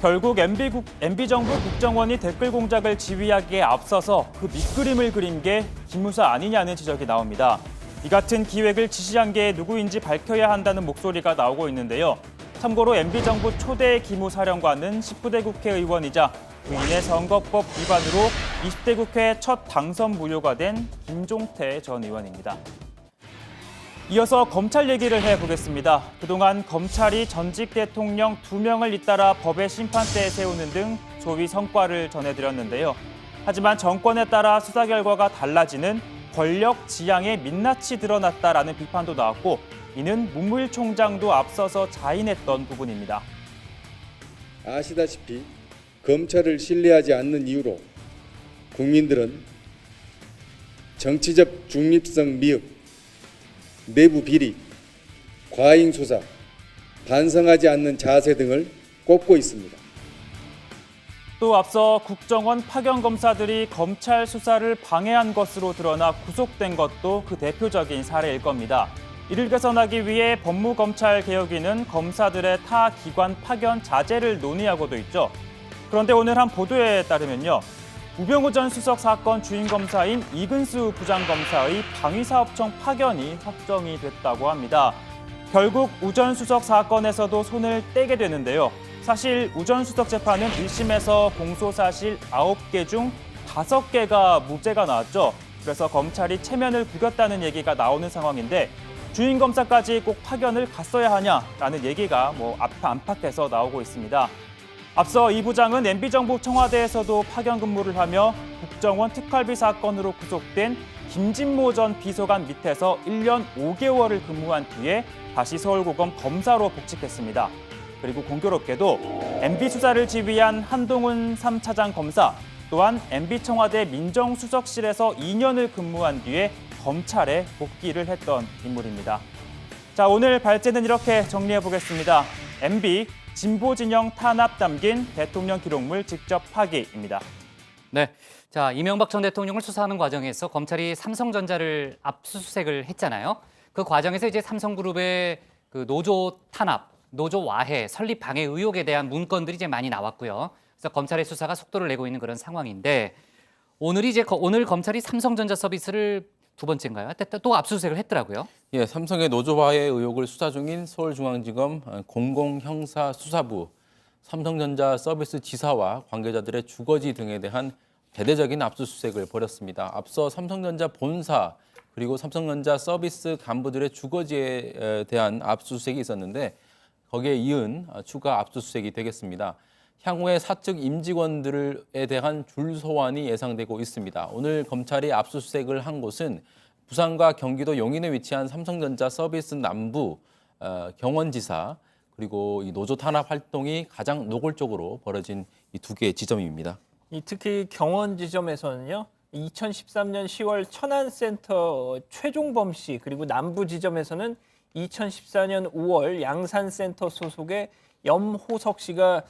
결국 MB정부 국정원이 댓글 공작을 지휘하기에 앞서서 그 밑그림을 그린 게 기무사 아니냐는 지적이 나옵니다. 이 같은 기획을 지시한 게 누구인지 밝혀야 한다는 목소리가 나오고 있는데요. 참고로 MB정부 초대 기무사령관은 19대 국회의원이자 부인의 선거법 위반으로 20대 국회 첫 당선 무효가 된 김종태 전 의원입니다. 이어서 검찰 얘기를 해보겠습니다. 그동안 검찰이 전직 대통령 2명을 잇따라 법의 심판대에 세우는 등 소위 성과를 전해드렸는데요. 하지만 정권에 따라 수사 결과가 달라지는 권력 지향의 민낯이 드러났다라는 비판도 나왔고, 이는 문무일 총장도 앞서서 자인했던 부분입니다. 아시다시피 검찰을 신뢰하지 않는 이유로 국민들은 정치적 중립성 미흡, 내부 비리, 과잉 수사, 반성하지 않는 자세 등을 꼽고 있습니다. 또 앞서 국정원 파견 검사들이 검찰 수사를 방해한 것으로 드러나 구속된 것도 그 대표적인 사례일 겁니다. 이를 개선하기 위해 법무검찰개혁위는 검사들의 타 기관 파견 자제를 논의하고도 있죠. 그런데 오늘 한 보도에 따르면요, 우병우 전 수석 사건 주인 검사인 이근수 부장검사의 방위사업청 파견이 확정이 됐다고 합니다. 결국 우 전 수석 사건에서도 손을 떼게 되는데요. 사실 우 전 수석 재판은 1심에서 공소사실 9개 중 5개가 무죄가 나왔죠. 그래서 검찰이 체면을 구겼다는 얘기가 나오는 상황인데, 주인 검사까지 꼭 파견을 갔어야 하냐라는 얘기가 안팎에서 나오고 있습니다. 앞서 이 부장은 MB정부 청와대에서도 파견 근무를 하며 국정원 특활비 사건으로 구속된 김진모 전 비서관 밑에서 1년 5개월을 근무한 뒤에 다시 서울고검 검사로 복직했습니다. 그리고 공교롭게도 MB 수사를 지휘한 한동훈 3차장 검사, 또한 MB 청와대 민정수석실에서 2년을 근무한 뒤에 검찰에 복귀를 했던 인물입니다. 자, 오늘 발제는 이렇게 정리해 보겠습니다. MB 진보 진영 탄압 담긴 대통령 기록물 직접 파기입니다. 네, 자 이명박 전 대통령을 수사하는 과정에서 검찰이 삼성전자를 압수수색을 했잖아요. 그 과정에서 이제 삼성그룹의 그 노조 탄압, 노조 와해, 설립 방해 의혹에 대한 문건들이 이제 많이 나왔고요. 그래서 검찰의 수사가 속도를 내고 있는 그런 상황인데, 오늘 검찰이 삼성전자 서비스를 두 번째인가요? 또 압수수색을 했더라고요. 예, 삼성의 노조와해 의혹을 수사 중인 서울중앙지검 공공형사수사부, 삼성전자 서비스 지사와 관계자들의 주거지 등에 대한 대대적인 압수수색을 벌였습니다. 앞서 삼성전자 본사 그리고 삼성전자 서비스 간부들의 주거지에 대한 압수수색이 있었는데, 거기에 이은 추가 압수수색이 되겠습니다. 향후에 사측 임직원들에 대한 줄 소환이 예상되고 있습니다. 오늘 검찰이 압수수색을 한 곳은 부산과 경기도 용인에 위치한 삼성전자 서비스 남부 경원지사, 그리고 이 노조 탄압 활동이 가장 노골적으로 벌어진 이 두 개의 지점입니다. 특히 경원 지점에서는요, 2013년 10월 천안센터 최종범 씨, 그리고 남부 지점에서는 2014년 5월 양산센터 소속의 염호석 씨가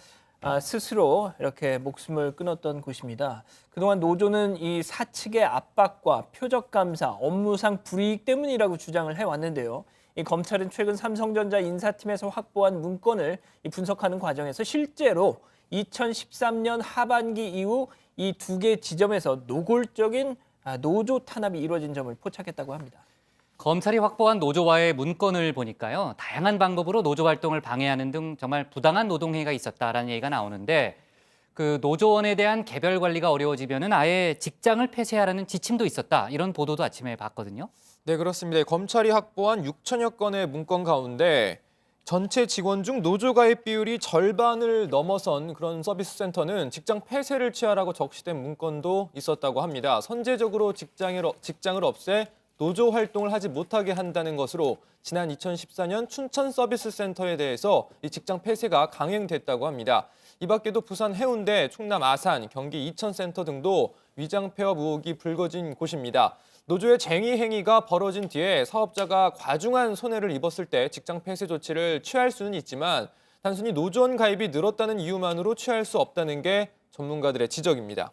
스스로 이렇게 목숨을 끊었던 곳입니다. 그동안 노조는 이 사측의 압박과 표적 감사, 업무상 불이익 때문이라고 주장을 해왔는데요. 이 검찰은 최근 삼성전자 인사팀에서 확보한 문건을 분석하는 과정에서 실제로 2013년 하반기 이후 이 두 개 지점에서 노골적인 노조 탄압이 이루어진 점을 포착했다고 합니다. 검찰이 확보한 노조와의 문건을 보니까요, 다양한 방법으로 노조 활동을 방해하는 등 정말 부당한 노동행위가 있었다라는 얘기가 나오는데, 그 노조원에 대한 개별 관리가 어려워지면은 아예 직장을 폐쇄하라는 지침도 있었다, 이런 보도도 아침에 봤거든요. 네, 그렇습니다. 검찰이 확보한 6천여 건의 문건 가운데 전체 직원 중 노조 가입 비율이 절반을 넘어선 그런 서비스 센터는 직장 폐쇄를 취하라고 적시된 문건도 있었다고 합니다. 선제적으로 직장을 없애 노조 활동을 하지 못하게 한다는 것으로 지난 2014년 춘천 서비스 센터에 대해서 이 직장 폐쇄가 강행됐다고 합니다. 이 밖에도 부산 해운대, 충남 아산, 경기 이천센터 등도 위장 폐업 의혹이 불거진 곳입니다. 노조의 쟁의 행위가 벌어진 뒤에 사업자가 과중한 손해를 입었을 때 직장 폐쇄 조치를 취할 수는 있지만 단순히 노조원 가입이 늘었다는 이유만으로 취할 수 없다는 게 전문가들의 지적입니다.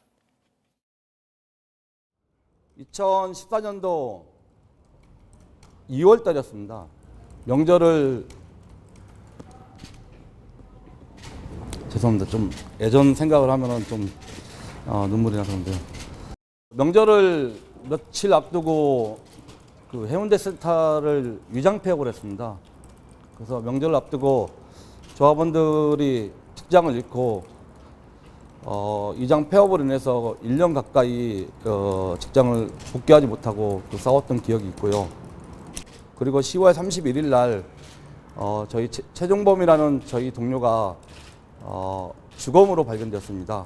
2014년도 2월 달이었습니다. 명절을 죄송합니다. 좀 예전 생각을 하면은 좀 눈물이 나서 그런데요. 명절을 며칠 앞두고 그 해운대 센터를 위장 폐업을 했습니다. 그래서 명절을 앞두고 조합원들이 직장을 잃고 위장 폐업으로 인해서 1년 가까이 직장을 복귀하지 못하고 또 싸웠던 기억이 있고요. 그리고 10월 31일 날 저희 최종범이라는 저희 동료가 주검으로 발견되었습니다.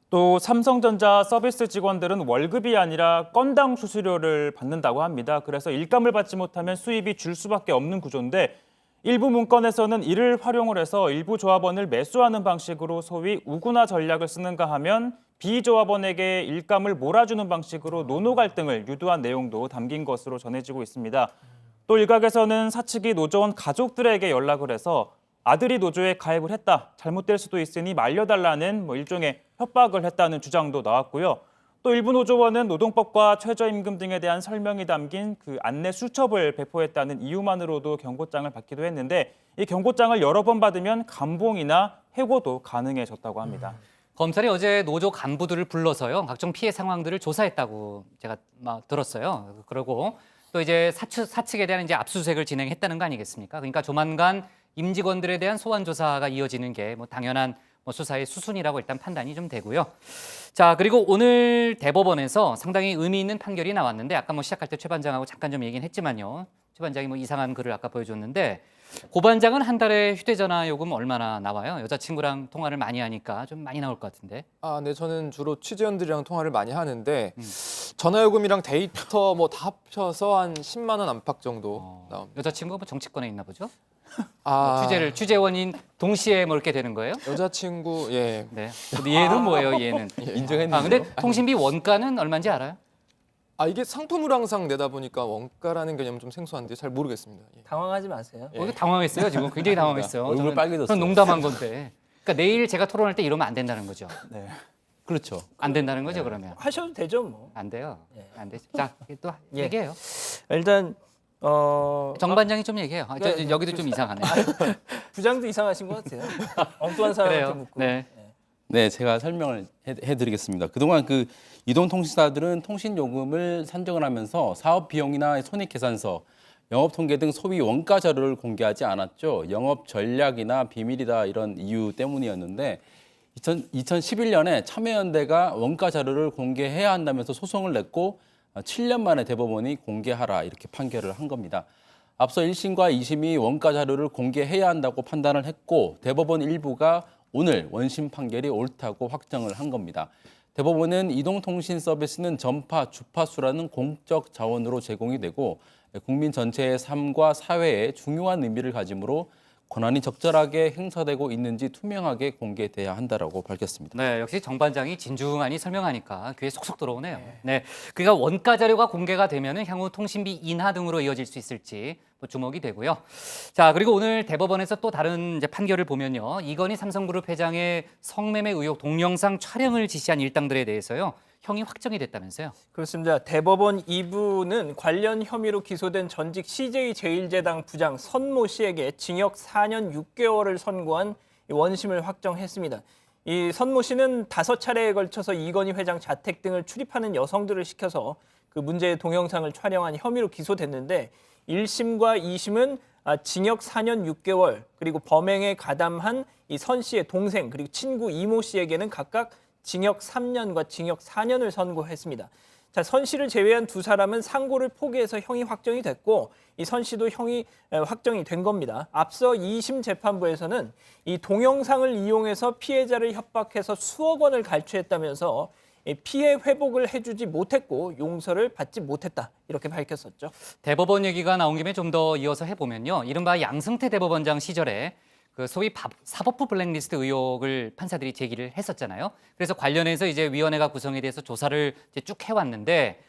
또 삼성전자 서비스 직원들은 월급이 아니라 건당 수수료를 받는다고 합니다. 그래서 일감을 받지 못하면 수입이 줄 수밖에 없는 구조인데 일부 문건에서는 이를 활용을 해서 일부 조합원을 매수하는 방식으로 소위 우군화 전략을 쓰는가 하면 비조합원에게 일감을 몰아주는 방식으로 노노 갈등을 유도한 내용도 담긴 것으로 전해지고 있습니다. 또 일각에서는 사측이 노조원 가족들에게 연락을 해서 아들이 노조에 가입을 했다, 잘못될 수도 있으니 말려달라는 일종의 협박을 했다는 주장도 나왔고요. 또 일부 노조원은 노동법과 최저임금 등에 대한 설명이 담긴 그 안내 수첩을 배포했다는 이유만으로도 경고장을 받기도 했는데 이 경고장을 여러 번 받으면 감봉이나 해고도 가능해졌다고 합니다. 검찰이 어제 노조 간부들을 불러서요, 각종 피해 상황들을 조사했다고 제가 들었어요. 그리고 또 이제 사측에 대한 이제 압수수색을 진행했다는 거 아니겠습니까? 그러니까 조만간 임직원들에 대한 소환 조사가 이어지는 게 당연한 수사의 수순이라고 일단 판단이 좀 되고요. 자, 그리고 오늘 대법원에서 상당히 의미 있는 판결이 나왔는데 아까 시작할 때 최 반장하고 잠깐 좀 얘기는 했지만요. 최 반장이 이상한 글을 아까 보여줬는데 고 반장은 한 달에 휴대전화 요금 얼마나 나와요? 여자친구랑 통화를 많이 하니까 좀 많이 나올 것 같은데. 네, 저는 주로 취재원들이랑 통화를 많이 하는데 전화요금이랑 데이터 다 합쳐서 한 10만 원 안팎 정도 나옵니다. 여자친구가 정치권에 있나 보죠? 취재원인 동시에 이렇게 되는 거예요? 여자친구, 예. 네. 근데 얘는 뭐예요, 얘는? 인정했는데. 근데 통신비 원가는 얼마인지 알아요? 이게 상품을 항상 내다 보니까 원가라는 개념은 좀 생소한데 잘 모르겠습니다. 예. 당황하지 마세요. 당황했어요, 지금. 굉장히 당황했어요. 얼굴 빨개졌어요. 저는 농담한 건데. 그러니까 내일 제가 토론할 때 이러면 안 된다는 거죠. 네. 그렇죠. 안 된다는 거죠, 그러면? 하셔도 되죠, 뭐. 안 돼요. 안 되죠. 자, 또 얘기해요. 일단 정 반장이 좀 얘기해요. 여기도 좀 이상하네. 부장도 이상하신 것 같아요. 엉뚱한 사람한테 묻고. 네, 제가 설명을 해드리겠습니다. 그동안 그 이동통신사들은 통신요금을 산정을 하면서 사업 비용이나 손익계산서, 영업통계 등 소비 원가 자료를 공개하지 않았죠. 영업 전략이나 비밀이다 이런 이유 때문이었는데 2011년에 참여연대가 원가 자료를 공개해야 한다면서 소송을 냈고 7년 만에 대법원이 공개하라 이렇게 판결을 한 겁니다. 앞서 1심과 2심이 원가 자료를 공개해야 한다고 판단을 했고 대법원 일부가 오늘 원심 판결이 옳다고 확정을 한 겁니다. 대법원은 이동통신 서비스는 전파, 주파수라는 공적 자원으로 제공이 되고 국민 전체의 삶과 사회에 중요한 의미를 가지므로 권한이 적절하게 행사되고 있는지 투명하게 공개돼야 한다라고 밝혔습니다. 네, 역시 정 반장이 진중하니 설명하니까 귀에 쏙쏙 들어오네요. 네, 그러니까 원가 자료가 공개가 되면은 향후 통신비 인하 등으로 이어질 수 있을지 주목이 되고요. 자, 그리고 오늘 대법원에서 또 다른 판결을 보면요, 이건희 삼성그룹 회장의 성매매 의혹 동영상 촬영을 지시한 일당들에 대해서요, 형이 확정이 됐다면서요? 그렇습니다. 대법원 2부는 관련 혐의로 기소된 전직 CJ제일제당 부장 선모 씨에게 징역 4년 6개월을 선고한 원심을 확정했습니다. 이 선모 씨는 5차례에 걸쳐서 이건희 회장 자택 등을 출입하는 여성들을 시켜서 그 문제의 동영상을 촬영한 혐의로 기소됐는데 1심과 2심은 징역 4년 6개월 그리고 범행에 가담한 이 선 씨의 동생 그리고 친구 이모 씨에게는 각각 징역 3년과 징역 4년을 선고했습니다. 자, 선 씨를 제외한 두 사람은 상고를 포기해서 형이 확정이 됐고 이 선 씨도 형이 확정이 된 겁니다. 앞서 2심 재판부에서는 이 동영상을 이용해서 피해자를 협박해서 수억 원을 갈취했다면서 피해 회복을 해주지 못했고 용서를 받지 못했다 이렇게 밝혔었죠. 대법원 얘기가 나온 김에 좀 더 이어서 해보면요. 이른바 양승태 대법원장 시절에 그 소위 사법부 블랙리스트 의혹을 판사들이 제기를 했었잖아요. 그래서 관련해서 이제 위원회가 구성에 대해서 조사를 이제 쭉 해왔는데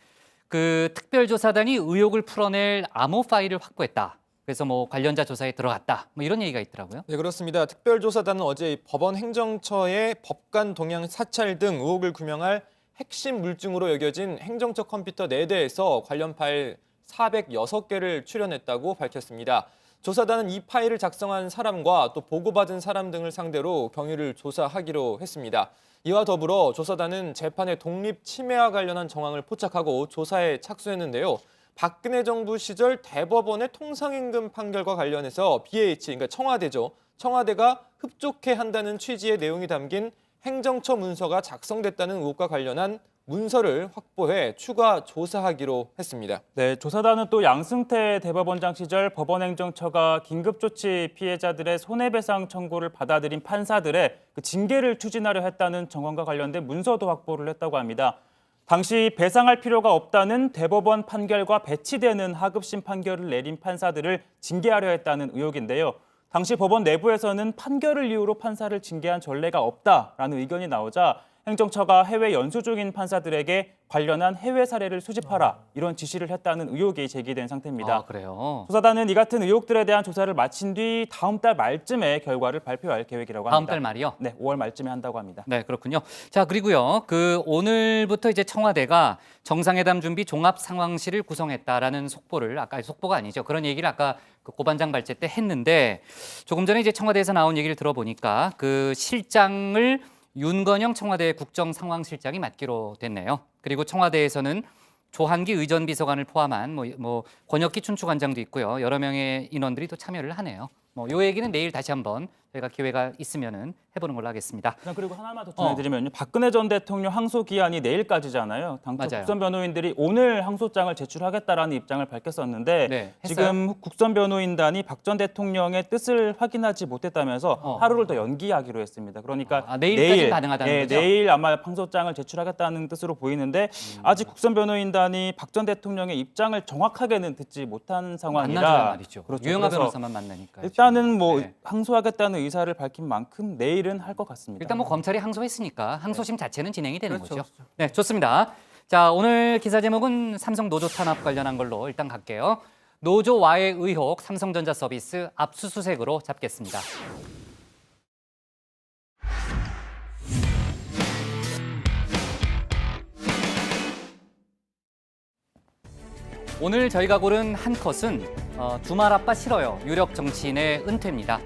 그 특별조사단이 의혹을 풀어낼 암호 파일을 확보했다. 그래서 뭐 관련자 조사에 들어갔다. 뭐 이런 얘기가 있더라고요. 네, 그렇습니다. 특별조사단은 어제 법원 행정처의 법관 동향 사찰 등 의혹을 규명할 핵심 물증으로 여겨진 행정처 컴퓨터 4대에서 관련 파일 406개를 출연했다고 밝혔습니다. 조사단은 이 파일을 작성한 사람과 또 보고받은 사람 등을 상대로 경위를 조사하기로 했습니다. 이와 더불어 조사단은 재판의 독립 침해와 관련한 정황을 포착하고 조사에 착수했는데요. 박근혜 정부 시절 대법원의 통상임금 판결과 관련해서 BH, 그러니까 청와대죠. 청와대가 흡족해 한다는 취지의 내용이 담긴 행정처 문서가 작성됐다는 의혹과 관련한 문서를 확보해 추가 조사하기로 했습니다. 네, 조사단은 또 양승태 대법원장 시절 법원행정처가 긴급조치 피해자들의 손해배상 청구를 받아들인 판사들의 그 징계를 추진하려 했다는 정황과 관련된 문서도 확보를 했다고 합니다. 당시 배상할 필요가 없다는 대법원 판결과 배치되는 하급심 판결을 내린 판사들을 징계하려 했다는 의혹인데요. 당시 법원 내부에서는 판결을 이유로 판사를 징계한 전례가 없다라는 의견이 나오자 행정처가 해외 연수 중인 판사들에게 관련한 해외 사례를 수집하라 이런 지시를 했다는 의혹이 제기된 상태입니다. 아, 그래요? 조사단은 이 같은 의혹들에 대한 조사를 마친 뒤 다음 달 말쯤에 결과를 발표할 계획이라고 합니다. 다음 달 말이요? 네, 5월 말쯤에 한다고 합니다. 네, 그렇군요. 자, 그리고요. 그 오늘부터 이제 청와대가 정상회담 준비 종합 상황실을 구성했다라는 속보를 아까 속보가 아니죠. 그런 얘기를 아까 그 고반장 발제 때 했는데 조금 전에 이제 청와대에서 나온 얘기를 들어보니까 그 실장을 윤건영 청와대 국정상황실장이 맡기로 됐네요. 그리고 청와대에서는 조한기 의전비서관을 포함한 뭐 권혁기 춘추관장도 있고요. 여러 명의 인원들이 또 참여를 하네요. 요 얘기는 내일 다시 한번 저희가 기회가 있으면은 해보는 걸로 하겠습니다. 그리고 하나만 더 전해드리면요. 박근혜 전 대통령 항소 기한이 내일까지잖아요. 당초 맞아요. 국선 변호인들이 오늘 항소장을 제출하겠다라는 입장을 밝혔었는데 네, 지금 국선 변호인단이 박 전 대통령의 뜻을 확인하지 못했다면서 하루를 더 연기하기로 했습니다. 그러니까 내일까지 가능하다는 거죠? 내일 아마 항소장을 제출하겠다는 뜻으로 보이는데 아직 국선 변호인단이 박 전 대통령의 입장을 정확하게는 듣지 못한 상황이라 만나줘야 말이죠. 그렇죠. 유영하 그래서 변호사만 만나니까. 일단은 뭐 네. 항소하겠다는 의사를 밝힌 만큼 내일은 할 것 같습니다. 일단 뭐 검찰이 항소했으니까 항소심 자체는 진행이 되는 그렇죠. 거죠. 네, 좋습니다. 자, 오늘 기사 제목은 삼성 노조 탄압 관련한 걸로 일단 갈게요. 노조 와해 의혹 삼성전자 서비스 압수수색으로 잡겠습니다. 오늘 저희가 고른 한 컷은 주말 아빠 싫어요. 유력 정치인의 은퇴입니다.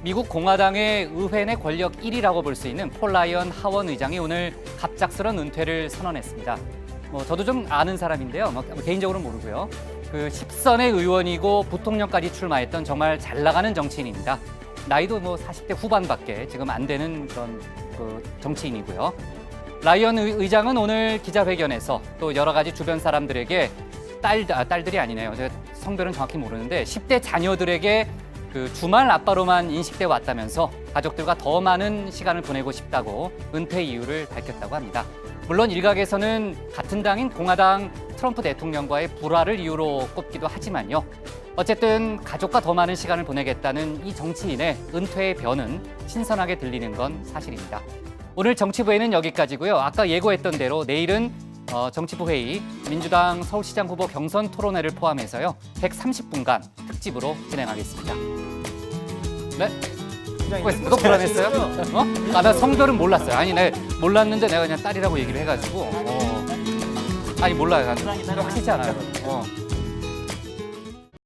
미국 공화당의 의회 내 권력 1위라고 볼 수 있는 폴 라이언 하원 의장이 오늘 갑작스런 은퇴를 선언했습니다. 저도 좀 아는 사람인데요. 개인적으로는 모르고요. 그 10선의 의원이고 부통령까지 출마했던 정말 잘 나가는 정치인입니다. 나이도 40대 후반밖에 지금 안 되는 그런 그 정치인이고요. 라이언 의장은 오늘 기자회견에서 또 여러 가지 주변 사람들에게 딸들이 아니네요. 제가 성별은 정확히 모르는데 10대 자녀들에게 그 주말 아빠로만 인식돼 왔다면서 가족들과 더 많은 시간을 보내고 싶다고 은퇴 이유를 밝혔다고 합니다. 물론 일각에서는 같은 당인 공화당 트럼프 대통령과의 불화를 이유로 꼽기도 하지만요. 어쨌든 가족과 더 많은 시간을 보내겠다는 이 정치인의 은퇴의 변은 신선하게 들리는 건 사실입니다. 오늘 정치부회는 여기까지고요. 아까 예고했던 대로 내일은 정치부 회의, 민주당 서울시장 후보 경선 토론회를 포함해서요. 130분간 특집으로 진행하겠습니다. 네. 수고했습니다. 너 불안했어요? 나 성별은 몰랐어요. 아니, 내가 몰랐는데 내가 그냥 딸이라고 얘기를 해가지고. 아니, 몰라요. 난 확실치 않아요.